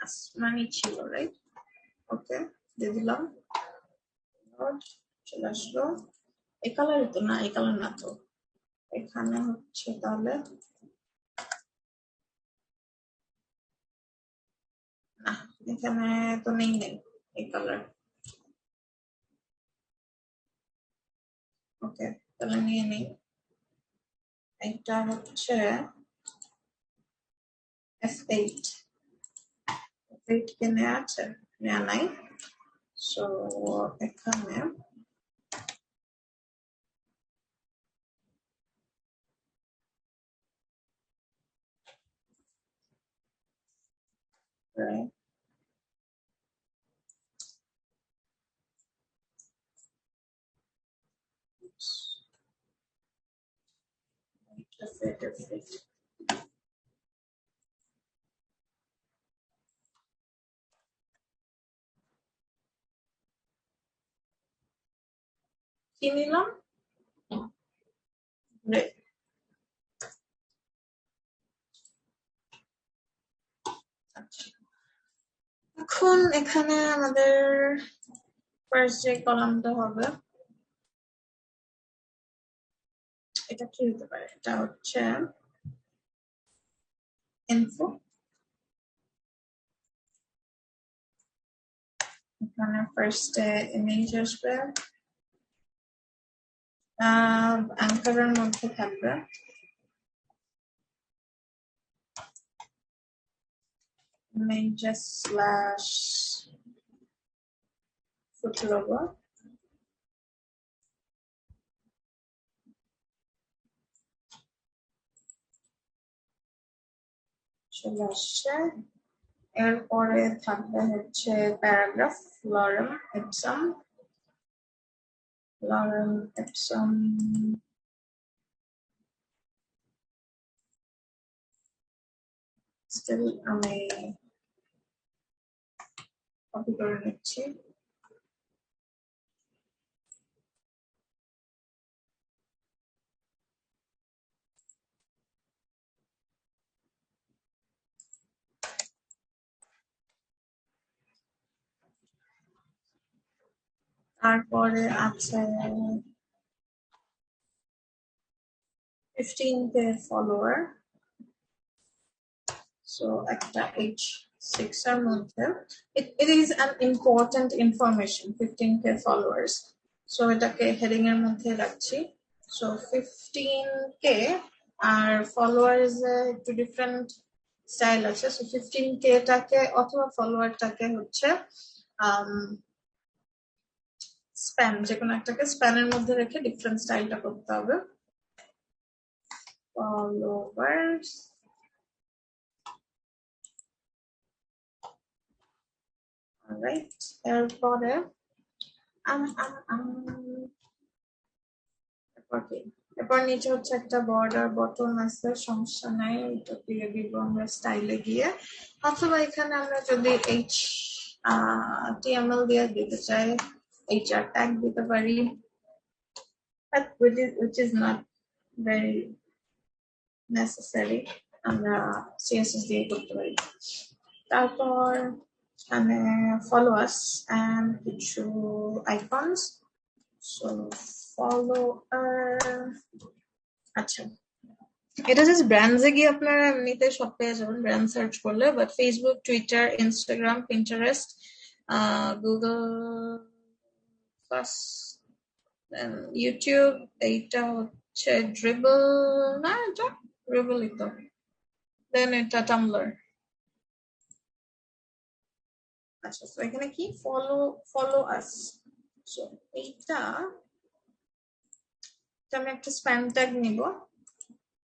আসমানি ছিল, রাইট? ওকে, দিয়ে দিলাম। চলে আসলো। এই কালার তো না, এই কালার না তো, এখানে হচ্ছে তাহলে না, এখানে তো নেই এই কালার। ওকে, তাহলে নিয়ে নিই। এটা হচ্ছে F8 কিনে আছে, নেওয়া নাই। সো এখানে কি নিলাম? এখন এখানে আমাদের ফার্স্ট যে কলামটা হবে, এটা কি হতে পারে? এটা হচ্ছে ইনফো। এখানে ফার্স্টে ইমেজ আসবে, অ্যাঙ্কারের মধ্যে থাকবে images slash foot logo। চলে আসছে। এরপরে থাকবে হচ্ছে প্যারাগ্রাফ, লরেম এপসম স্টিল আমি কপি করে নিচ্ছি। তারপরে আছে 15K ফলোয়ার। সো একটা H6 এর মধ্যে it is an important information 15K followers, so এটাকে হেডিং এর মধ্যে রাখছি। সো 15K আর ফলোয়ার্স একটু ডিফারেন্ট স্টাইল আছে। সো 15K টাকে অথবা ফলোয়ারটাকে হচ্ছে স্প্যান, যে কোনো একটাকে স্প্যানের মধ্যে রেখে ডিফারেন্ট স্টাইলটা করতে হবে। Followers, alright. এরপরে এরপর নিচে হচ্ছে একটা বর্ডার বটন আছে, সমস্যা নাই, এটা দিয়ে দিব আমরা স্টাইলে গিয়ে। অথবা এখানে আমরা যদি HTML দিয়ে দিতে চাই, HR ট্যাগ দিতে পারি, which is not very necessary, আমরা CSS দিয়ে করতে পারি। তারপর এখানে follow us and কিছু icons। So follower, আচ্ছা, এটা জাস্ট ব্র্যান্ডসে গিয়ে আপনারা এমনিতে সব পেয়ে যাবেন ব্র্যান্ড সার্চ করলে, but Facebook, Twitter, Instagram, Pinterest, Google plus, YouTube, এইটা হচ্ছে ড্রিবল, না এটা ড্রিবলই তো, দেন এটা টামব্লার। আচ্ছা, তো এখানে কি ফলো আস। সো এইটা আমি একটা স্প্যান ট্যাগ নিব,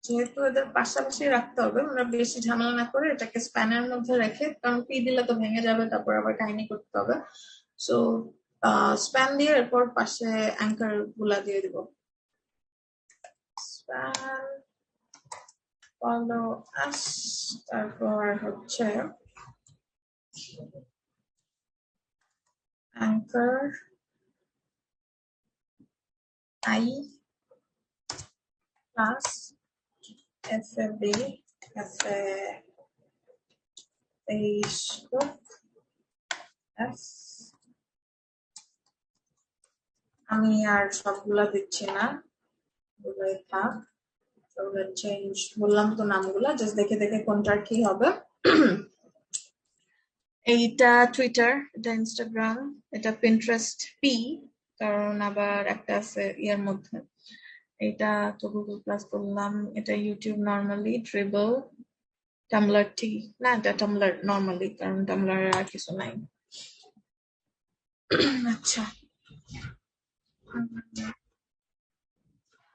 যেহেতু এদের পাশাপাশি রাখতে হবে, আমরা বেশি ঝামেলা না করে এটাকে স্প্যানের মধ্যে রেখে, কারণ পি দিলে তো ভেঙে যাবে, তারপর আবার কাহিনী করতে হবে। সো স্প্যান দিয়ে এরপর পাশে অ্যাঙ্কার গুলা দিয়ে দিব। স্প্যান ফলো আস, তারপর হচ্ছে anchor I plus FAB Facebook S আমি আর সবগুলা দিচ্ছি না, ওগুলাই থাক। চেঞ্জ বললাম তো নামগুলা, জাস্ট দেখে দেখে কোনটার কি হবে। এইটা টুইটার, এটা ইনস্টাগ্রাম, এটা পিন্টারেস্ট পি, কারণ আবার একটা আছে ইয়ার মধ্যে। এটা তো গুগল প্লাস করলাম। এটা ইউটিউব নর্মালি, ড্রিবল, টামলার টি না, এটা টামলার নর্মালি, কারণ টামলার আর কিছু নাই। আচ্ছা,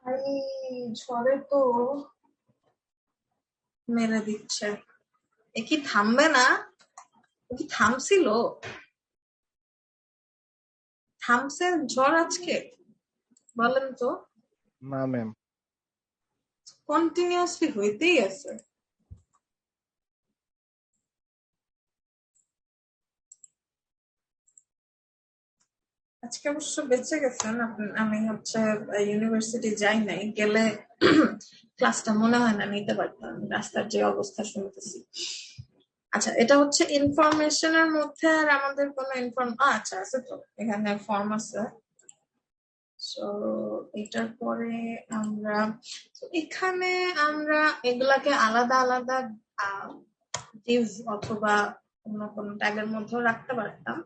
আরে ঝড়ে তো মেরে দিচ্ছে। এ কি থামবে না? ও কি থামছিল? থামছে ঝড় আজকে? বলেন তো। না ম্যাম, কন্টিনিউয়াসলি হইতেই আছে। আজকে অবশ্য বেঁচে গেছেন আমি হচ্ছে ইউনিভার্সিটি যাই নাই, গেলে ক্লাসটা মনে হয় না নিতে পারতাম, রাস্তার যে অবস্থা শুনতেছি। আচ্ছা, এটা হচ্ছে ইনফরমেশনের মধ্যে আর আমাদের কোনো আচ্ছা আছে তো, এখানে ফর্ম আছে। সো এটার পরে আমরা এখানে আমরা এগুলাকে আলাদা আলাদা ডিভ অথবা অন্য কোনো ট্যাগের মধ্যেও রাখতে পারতাম,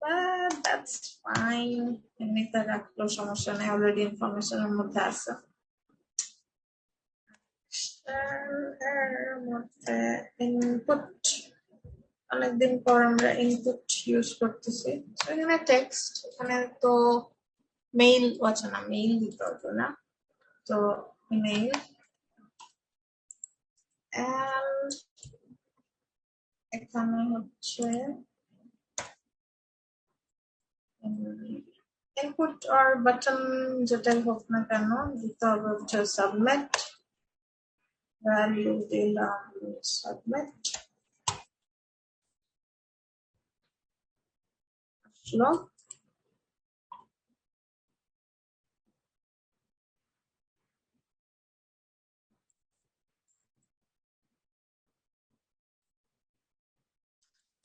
but that's fine, এমনিতে রাখলেও সমস্যা নেই, অলরেডি ইনফরমেশনের মধ্যে আছে। এর মধ্যে ইনপুট, অনেকদিন পর আমরা ইনপুট ইউজ করতেছি। এখানে টেক্সট, এখানে তো মেইল, আচ্ছা না মেইল দিতে হবে না, তো ইমেইল and এখানে হচ্ছে ইনপুট আর বাটন যেটাই হোক না কেন দিতে হবে হচ্ছে সাবমিট, ভ্যালু দিলাম সাবমিট, আসলো।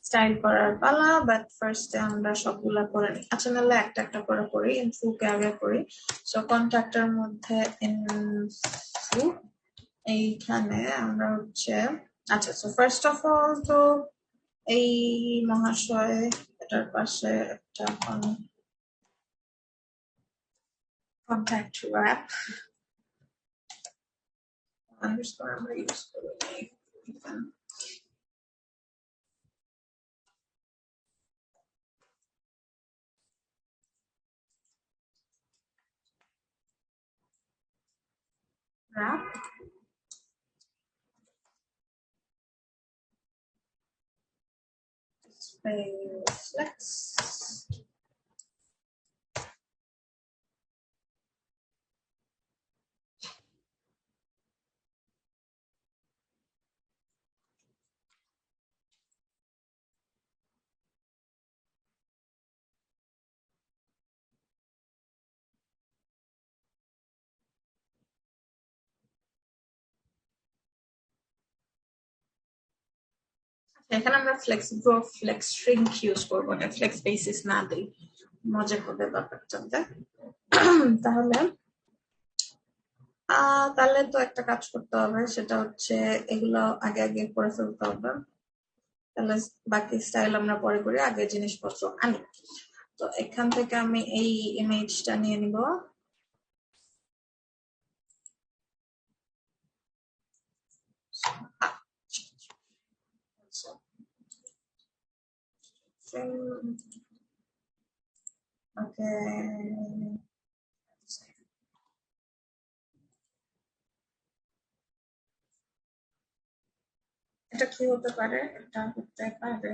স্টাইল করার পালা, বাট ফার্স্টে আমরা সবগুলা করে নিই। আচ্ছা, নাহলে একটা একটা করে করি, ইনফুকে আগে করি। সো কন্ট্যাক্টের মধ্যে ইনফু, এইখানে আমরা হচ্ছে, আচ্ছা সো ফার্স্ট অফ অল তো এই মহাশয়, এটার পাশে একটা কন্ট্যাক্ট র্যাপ আন্ডারস্কোর আমরা ইউজ করি এখানে। wrap flex এখানে আমরা ফ্লেক্সিবল ফ্লেক্স স্ট্রিং ইউজ করবো না, ফ্লেক্স বেসিস না দিই, মজা হবে ব্যাপারটাতে। তাহলে তাহলে তো একটা কাজ করতে হবে, সেটা হচ্ছে এগুলো আগে আগে করে ফেলতে হবে, তাহলে বাকি স্টাইল আমরা পরে করি, আগে জিনিসপত্র আনি। তো এখান থেকে আমি এই ইমেজটা নিয়ে নিব, ওকে। এটা কি হতে পারে? এটা হতে পারে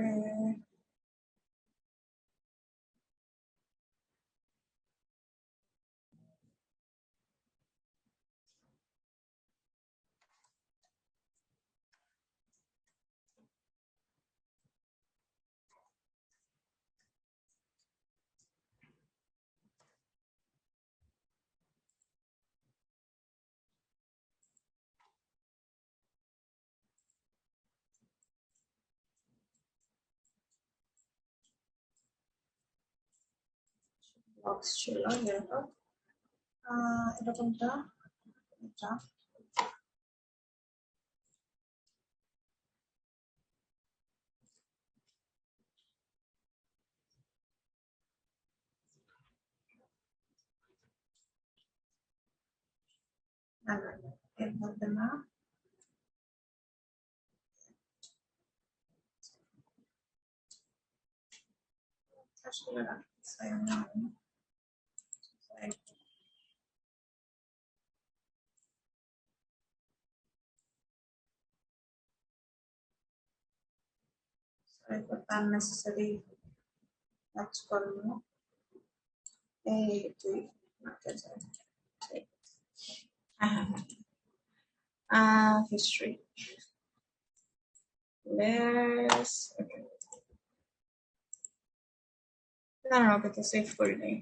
ব্লগস ছিল যেরকম এটা কোনটা, এটা না না না, এভাবে না, আসলে রাখতে চাই না আমি। unnecessary কাজকর্ম এই তুই মাঠে যায়। ঠিক। হ্যাঁ হ্যাঁ হিস্ট্রি লেস, না না ওকে তো সেভ করি নাই।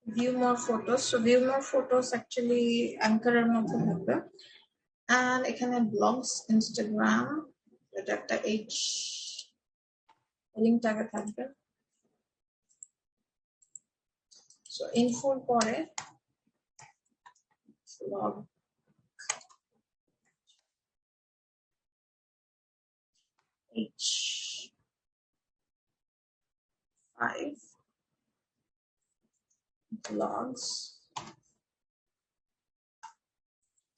View more photos. So view more photos actually anchor এর মধ্যে থাকবে, and এখানে blogs, Instagram, এটা একটা H লিংক টাগে থাকবে। So info পরে blog H5 blogs,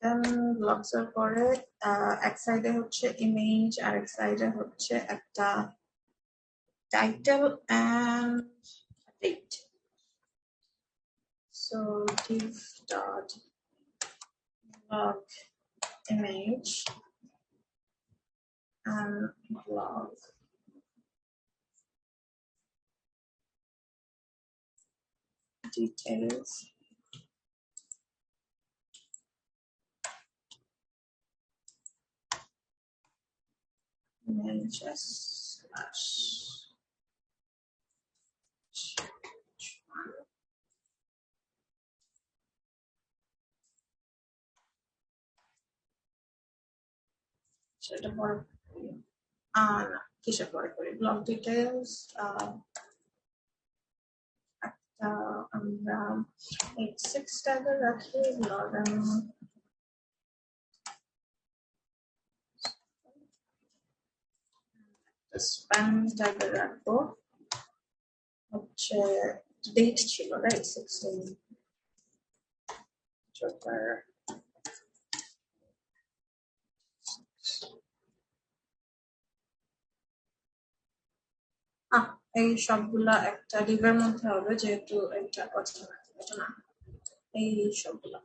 then blogs এর পরে এক সাইডে হচ্ছে ইমেজ আর এক সাইডে হচ্ছে একটা title and date. So div dot blog image and blog details. Images slash সেটা পরে না কিসের পরে করি, ব্লগ ডিটেলস একটা আমরা H6 ট্যাগে রাখি, ব্লগ স্প্যান ট্যাগে রাখবো হচ্ছে ডেট ছিল রাইট 16 চোদ্দার। এই সবগুলা একটা ডিভের মধ্যে হবে যেহেতু একটা কথা না, এটা না, এই সবগুলা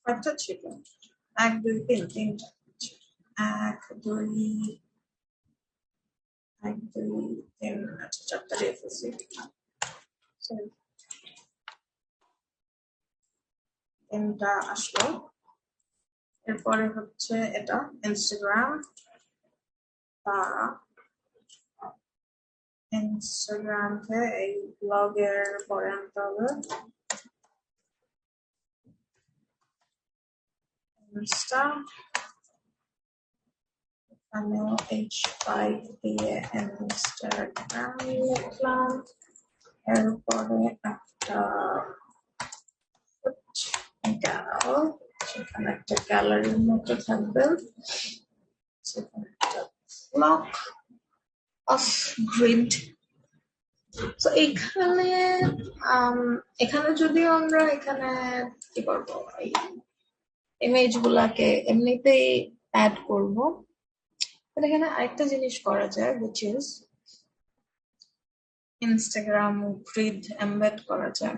কয়টা ছিল, 1 2 3 তিনটা, 1 2 1 2 3, আচ্ছা চারটা দিয়ে ফেলছি। তিনটা আসলো। এরপরে হচ্ছে এটা ইনস্টাগ্রাম, বা ইনস্টাগ্রাম থেকে এই ব্লগের পরে আনতে হবে ইনস্টা, এখানেও H5 দিয়ে ইনস্টাগ্রাম লিখলাম। এরপরে একটা গেল, সেখানে একটা গ্যালারির মতো থাকবে, সেখানে একটা ব্লক অফ গ্রিড। তো এখানে যদিও আমরা এখানে কি করবো, এই ইমেজ গুলাকে এমনিতেই অ্যাড করবো, এখানে আরেকটা জিনিস করা যায়, which is Instagram grid embed করা যায়।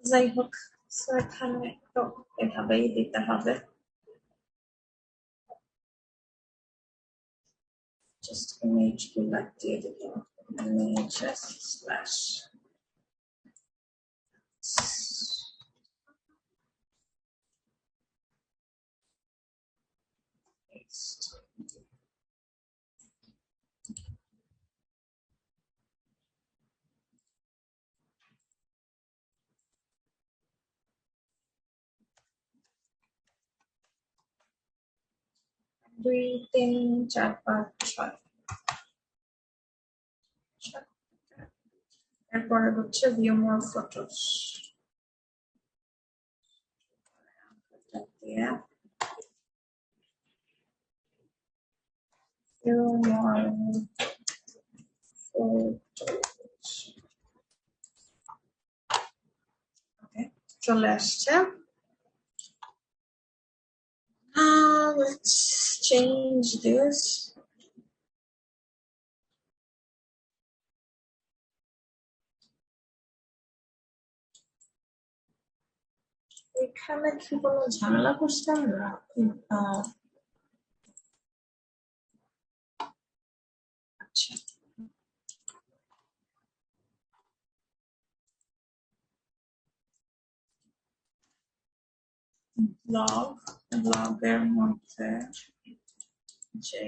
যাই হোক, এখানে তো এভাবেই দিতে হবে। জাস্ট ইমেজ গুলা দিয়ে দিতে হবে, images slash paste. দুই তিন চার পাঁচ ছয়, এরপরে হচ্ছে ভিউ মোর ফটোস দিয়ে ভিউ মোর ফটোস। ওকে, চলে আসছে। Let's change this. এখানে কি কোনো ঝামেলা করছিলাম না? আচ্ছা, ব্লগের মধ্যে যে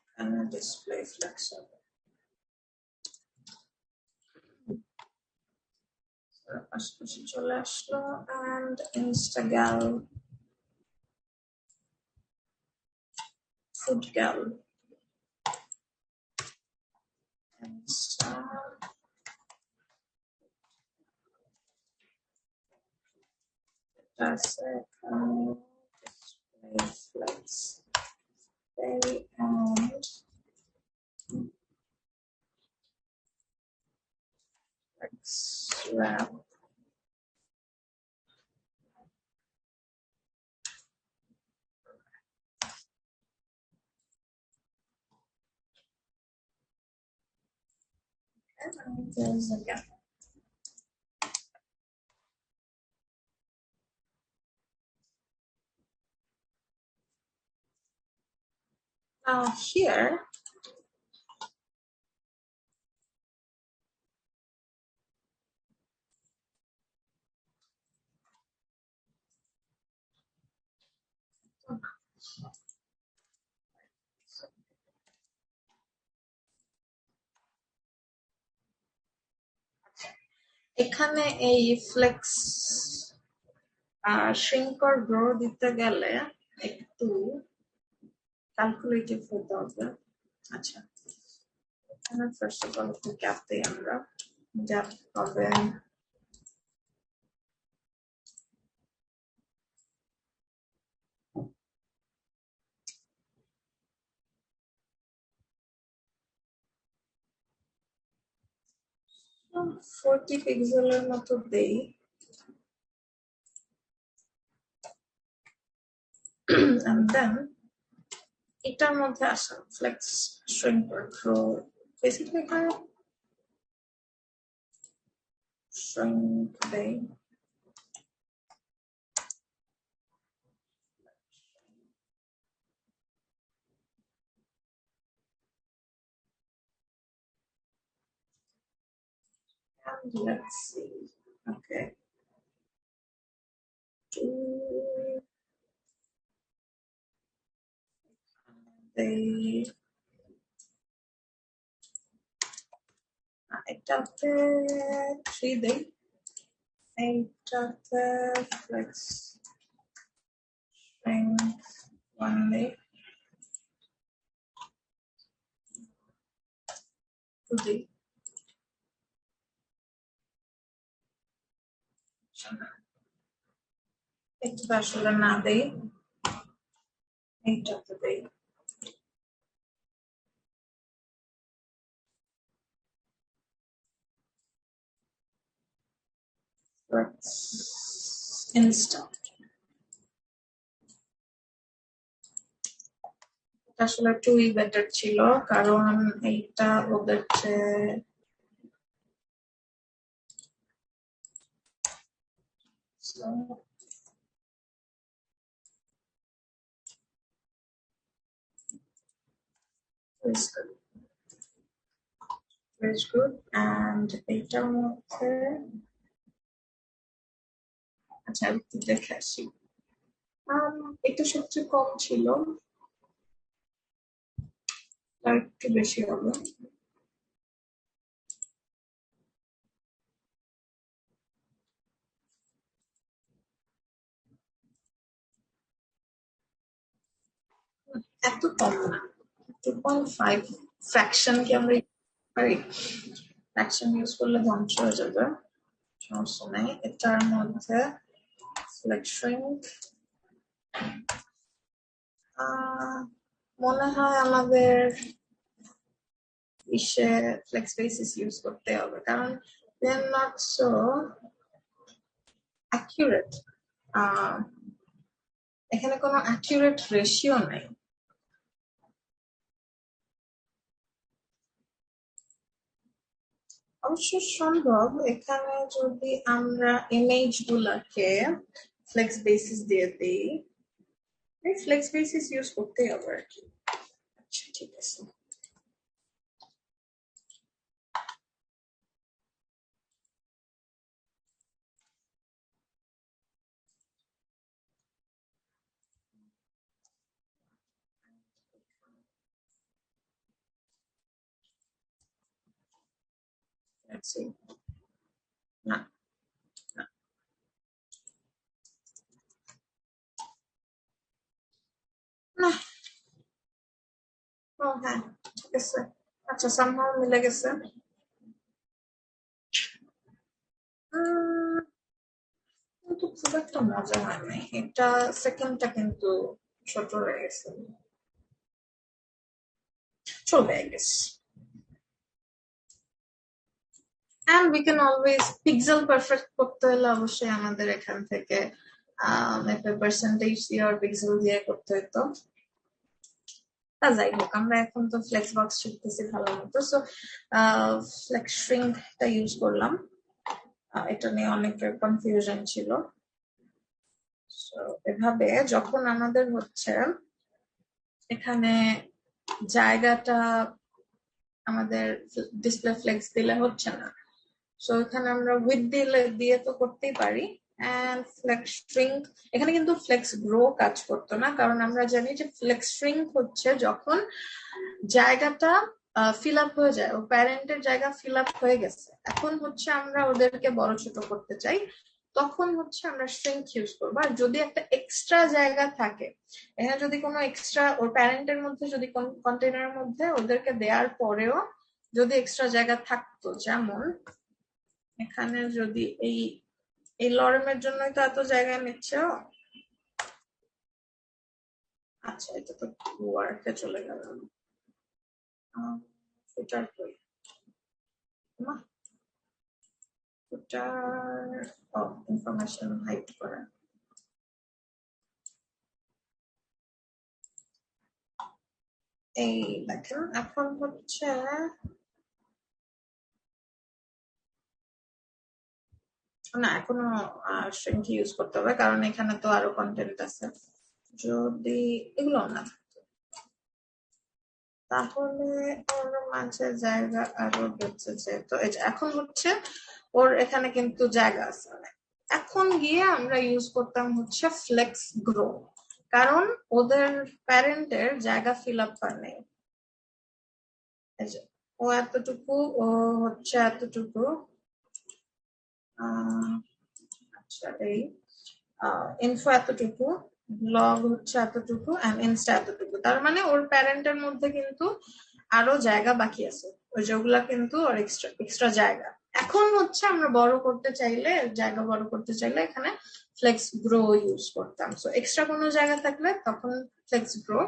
এখানে ডিসপ্লে ফ্লেক্স হবে, পাশাপাশি চলে আসলো। অ্যান্ড ইনস্টাগ্রাম ফুড গ্যাল, আছে এখানে display flakes and wrap. And there's a gap. Now here, এখানে এই ফ্লেক্স shrink or grow দিতে গেলে একটু ক্যালকুলেটিভ হতে হবে। আচ্ছা, এখানে ফার্স্ট অফ অল একটু গ্যাপ দিই আমরা। গ্যাপ হবে 40 পিক্সেলের মতো দেই। and then এটার মধ্যে আসা flex shrink or grow, basically এখানে shrink দেই। And let's see. Okay. এটাতে 3 দেই, এইটাতে ফ্লেক্স strength 1 দেই, 2 দেই। এটা আসলে না দেই, এইটাতে দেই। Let's install. আসলে 2ই বেটার ছিল, কারণ এইটা ওদের চেয়ে is good. Is good. And এইটার মধ্যে আচ্ছা আমি একটু দেখে আসি। এটা সবচেয়ে কম ছিল, আর একটু বেশি হবে। এত কম না, 2.5 ফ্র্যাকশন কি আমরা পারি? ফ্র্যাকশন ইউজ করলে ধ্বংস হয়ে যাবে, সমস্যা নেই। এটার মধ্যে ফ্লেক্সিং মনে হয় আমাদের ফ্লেক্স বেসিস ইউজ করতে হবে, কারণ they are not so accurate. এখানে কোনো অ্যাকিউরেট রেশিও নাই। অবশ্য সম্ভব, এখানে যদি আমরা ইমেজ গুলাকে ফ্লেক্স বেসিস দিয়ে দিই, ফ্লেক্স বেসিস ইউজ করতেই হবে আর কি। আচ্ছা ঠিক আছে। Let's see. না না, ও হ্যাঁ ঠিক আছে। আচ্ছা somehow মিলে গেছে। কিন্তু খুব একটা মজা হয় নাই, এটা সেকেন্ডটা কিন্তু ছোট হয়ে গেছে, চলবে I guess. And we can always pixel perfect করতে হলে অবশ্যই আমাদের এখান থেকে একটা পার্সেন্টেজ দিয়ে আর পিক্সেল দিয়ে করতে হতো। যাই হোক, আমরা এখন তো ফ্লেক্স বক্স শিখতেছি ভালো মতো, সো ফ্লেক্স শ্রিঙ্কটা ইউজ করলাম। এটা নিয়ে অনেকের কনফিউশন ছিল। এভাবে যখন আমাদের হচ্ছে এখানে জায়গাটা আমাদের ডিসপ্লে ফ্লেক্স দিলে হচ্ছে না, সো এখানে আমরা উইথ দিয়ে তো করতেই পারি। এন্ড ফ্লেক্স শ্রিঙ্ক, এখানে কিন্তু ফ্লেক্স গ্রো কাজ করতো না, কারণ আমরা জানি যে ফ্লেক্স শ্রিঙ্ক হচ্ছে যখন জায়গাটা ফিল আপ হয়ে যায়, ও প্যারেন্টের জায়গা ফিল আপ হয়ে গেছে, এখন হচ্ছে আমরা ওদেরকে বড় ছোট করতে চাই, তখন হচ্ছে আমরা শ্রিঙ্ক ইউজ করবো। আর যদি একটা এক্সট্রা জায়গা থাকে, এখানে যদি কোনো এক্সট্রা ওর প্যারেন্টের মধ্যে যদি কন্টেনারের মধ্যে ওদেরকে দেওয়ার পরেও যদি এক্সট্রা জায়গা থাকতো, যেমন এখানে যদি এই লরেমের জন্যই তো এত জায়গায় নিচ্ছে। আচ্ছা এটা তো ওয়ার্কে চলে গেল, ফুটার কই ফুটার, ইনফরমেশন হাইড করা। এই দেখেন এখন হচ্ছে না, এখনো শ্রিঙ্ক ইউজ করতে হবে, কারণ এখানে তো আরো কন্টেন্ট আছে। যদি এগুলো না তাহলে ওর মাঝে জায়গা আরো বেঁচে যেত। এখন হচ্ছে ওর এখানে কিন্তু জায়গা আছে অনেক। এখন গিয়ে আমরা ইউজ করতাম হচ্ছে ফ্লেক্স গ্রো, কারণ ওদের প্যারেন্টের জায়গা ফিল আপ করা নেই। এই যে ও এতটুকু, ও হচ্ছে এতটুকু, আচ্ছা এই ইনফো এতটুকু, ব্লগ হচ্ছে এতটুকু, এন্ড ইনস্টা এতটুকু। তার মানে ওর প্যারেন্টের মধ্যে কিন্তু আরো জায়গা বাকি আছে, ওই যেগুলা কিন্তু ওর এক্সট্রা এক্সট্রা জায়গা। এখন হচ্ছে আমরা বড় করতে চাইলে, জায়গা বড় করতে চাইলে এখানে ফ্লেক্স গ্রো ইউজ করতাম। সো এক্সট্রা কোনো জায়গা থাকলে তখন ফ্লেক্স গ্রো,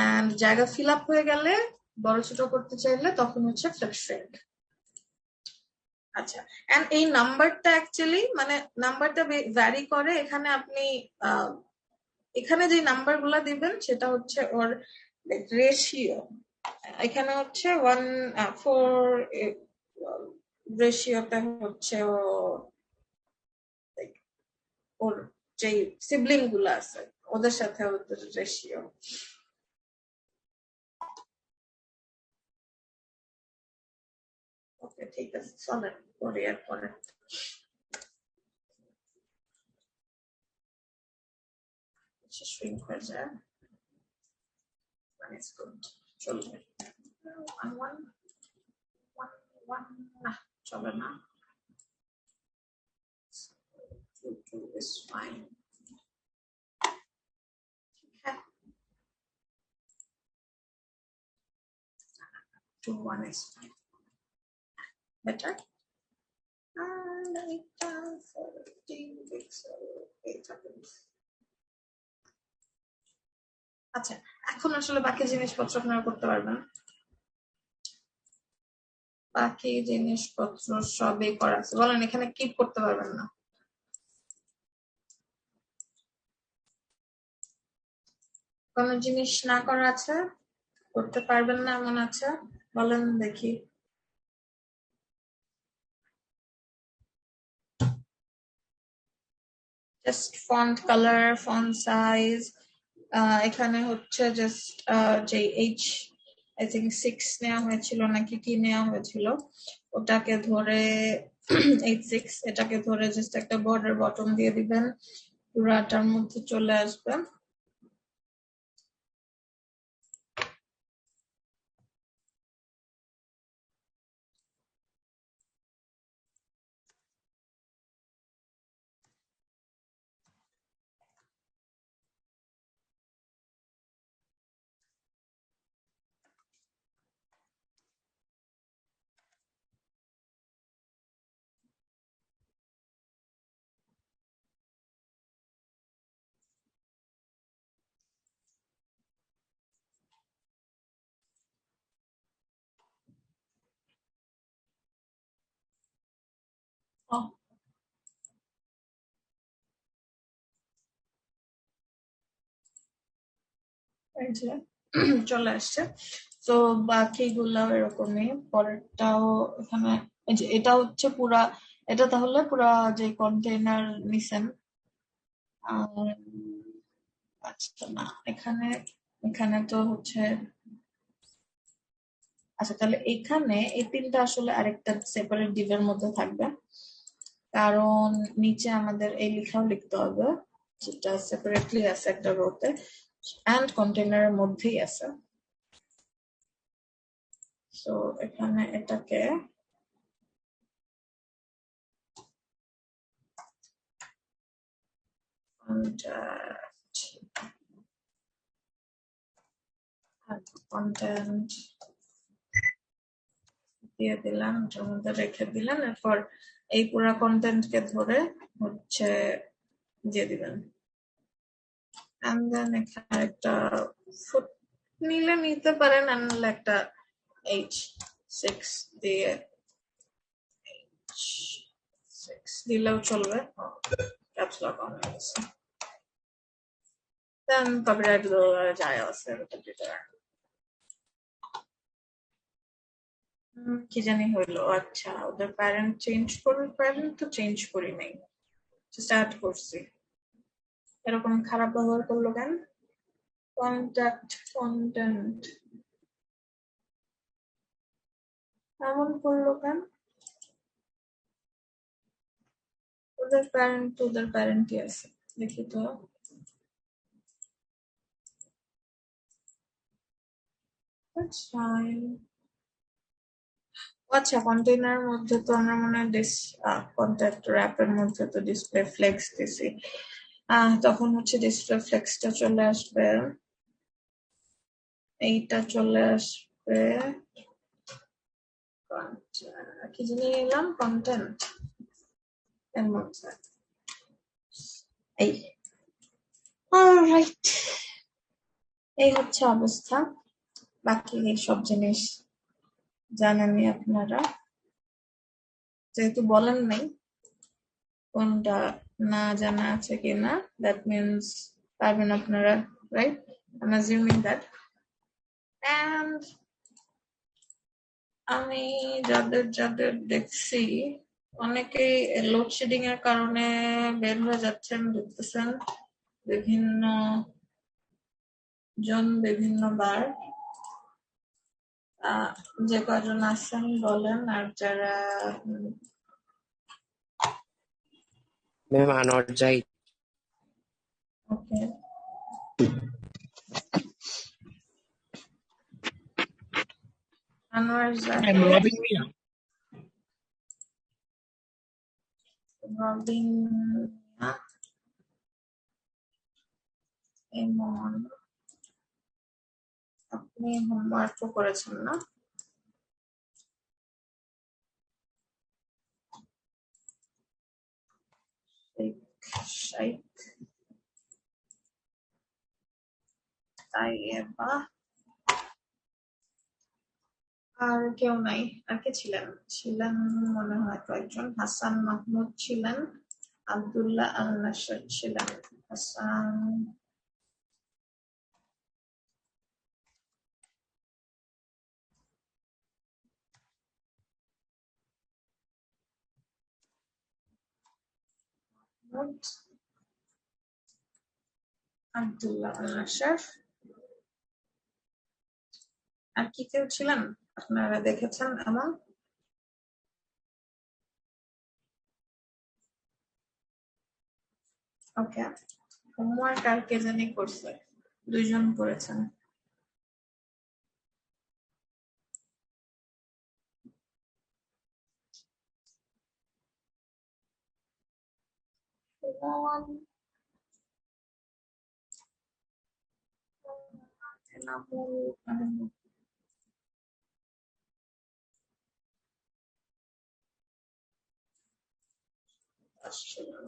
এন্ড জায়গা ফিল আপ হয়ে গেলে বড় ছোট করতে চাইলে তখন হচ্ছে ফ্লেক্স শ্রিঙ্ক। আচ্ছা, এন্ড এই নাম্বারটা অ্যাকচুয়ালি মানে নাম্বারটা ভ্যারি করে। এখানে আপনি এখানে যে নাম্বার গুলা দিবেন সেটা হচ্ছে ওর রেশিও। এখানে হচ্ছে 1:4 রেশিওতে হচ্ছে ওর যে সিবলিং গুলা আছে ওদের সাথে ওদের রেশিও। ওকে, ঠিক আছে, চলেন করি এরপরে। shrink হয়ে যায়, মানে good, চলবে। 1 না, চলে না। 2 is fine. হ্যাঁ, 2 1 is fine. Better. And 14 pixel 8 happens. আচ্ছা, এখন আসলে বাকি জিনিসপত্র আপনারা করতে পারবেন। বাকি জিনিসপত্র সবই করা আছে, বলেন এখানে কি করতে পারবেন না? কোন জিনিস না করা আছে, করতে পারবেন না এমন আছে, বলেন দেখি। Just font colour, font size, এখানে হচ্ছে জাস্ট যে আই থিঙ্ক 6 নেওয়া হয়েছিল নাকি কি নেওয়া হয়েছিল, ওটাকে ধরে 8 6 এটাকে ধরে জাস্ট একটা বর্ডার বটম দিয়ে দিবেন, পুরাটার মধ্যে চলে আসবে। এই যে চলে আসছে। তো বাকিগুলো এরকমই, পরেরটাও এখানে। এই যে এটা হচ্ছে পুরা, এটা তাহলে পুরা যে কন্টেইনার নিছেন। আর আচ্ছা না, এখানে এখানে তো হচ্ছে, আচ্ছা তাহলে এখানে এই তিনটা আসলে আরেকটা সেপারেট ডিভের মধ্যে থাকবে, কারণ নিচে আমাদের এই লেখাও লিখতে হবে যেটা সেপারেটলি আছে একটা রোতে, এন্ড কন্টেইনারের মধ্যেই আছে। সো এখানে এটাকে কন্টেন্ট দিয়ে দিলাম, ওটার মধ্যে রেখে দিলেন। এরপর এই পুরো কন্টেন্টকে ধরে হচ্ছে দিয়ে দিবেন। এন্ড দেন এখানে একটা ফুট নিলে নিতে পারেন, আর নাহলে একটা H6 দিয়ে, H6 দিলেও চলবে। ক্যাপস লক অন হয়ে গেছে। দেন কপিরাইট যায় আছে ওটার ভিতরে। কি জানি হইলো, আচ্ছা ওদের প্যারেন্ট চেঞ্জ করবে, প্যারেন্ট তো চেঞ্জ করি নাই, স্টার্ট করছি। এরকম খারাপ ব্যবহার করলো কেন? কন্ট্যাক্ট কন্টেন্ট এমন করলো কেন? ওদের প্যারেন্টই আছে, দেখি তো। That's fine. আচ্ছা, কন্টেইনার মধ্যে তো আমরা মনে হয় কন্ট্যাক্ট র্যাপের মধ্যে তো ডিসপ্লে ফ্লেক্স দিছি। তখন হচ্ছে ডিসপ্লে ফ্লেক্সটা চলে আসবে, এইটা চলে আসবে। কি জানি নিলাম, কন্টেন্ট এর মধ্যে এই। অলরাইট, এই হচ্ছে অবস্থা। বাকি সব জিনিস জানেনই আপনারা, যেহেতু বলেন নাই কোনটা না জানা আছে কিনা, দ্যাট মিনস পারবেন আপনারা, right? I am assuming that. And আমি যাদের যাদের দেখছি অনেকেই লোডশেডিং এর কারণে বের হয়ে যাচ্ছেন, দেখতেছেন বিভিন্ন জন বিভিন্ন বার। যে কজন আছেন বলেন, আর যারা ম্যাম আনোয়ার জাহিদ। ওকে, আনোয়ার জাহিদ, রবিন মিয়া, এমন। আপনি হোমওয়ার্কও করেছেন না? শাইখ, তাইয়েবা, আর কেউ নাই। আর কে ছিলেন? ছিলেন মনে হয় কয়েকজন। হাসান মাহমুদ ছিলেন, আব্দুল্লাহ আল নাসর ছিলেন। হাসান মাহমুদ, আব্দুল্লাহ আল নাসর। আর কি কেউ ছিলেন আপনারা দেখেছেন এমন? ওকে, হোমওয়ার্ক আর কে জানি করছে, দুইজন করেছেন। এনামুল আহমেদ আসছিলেন।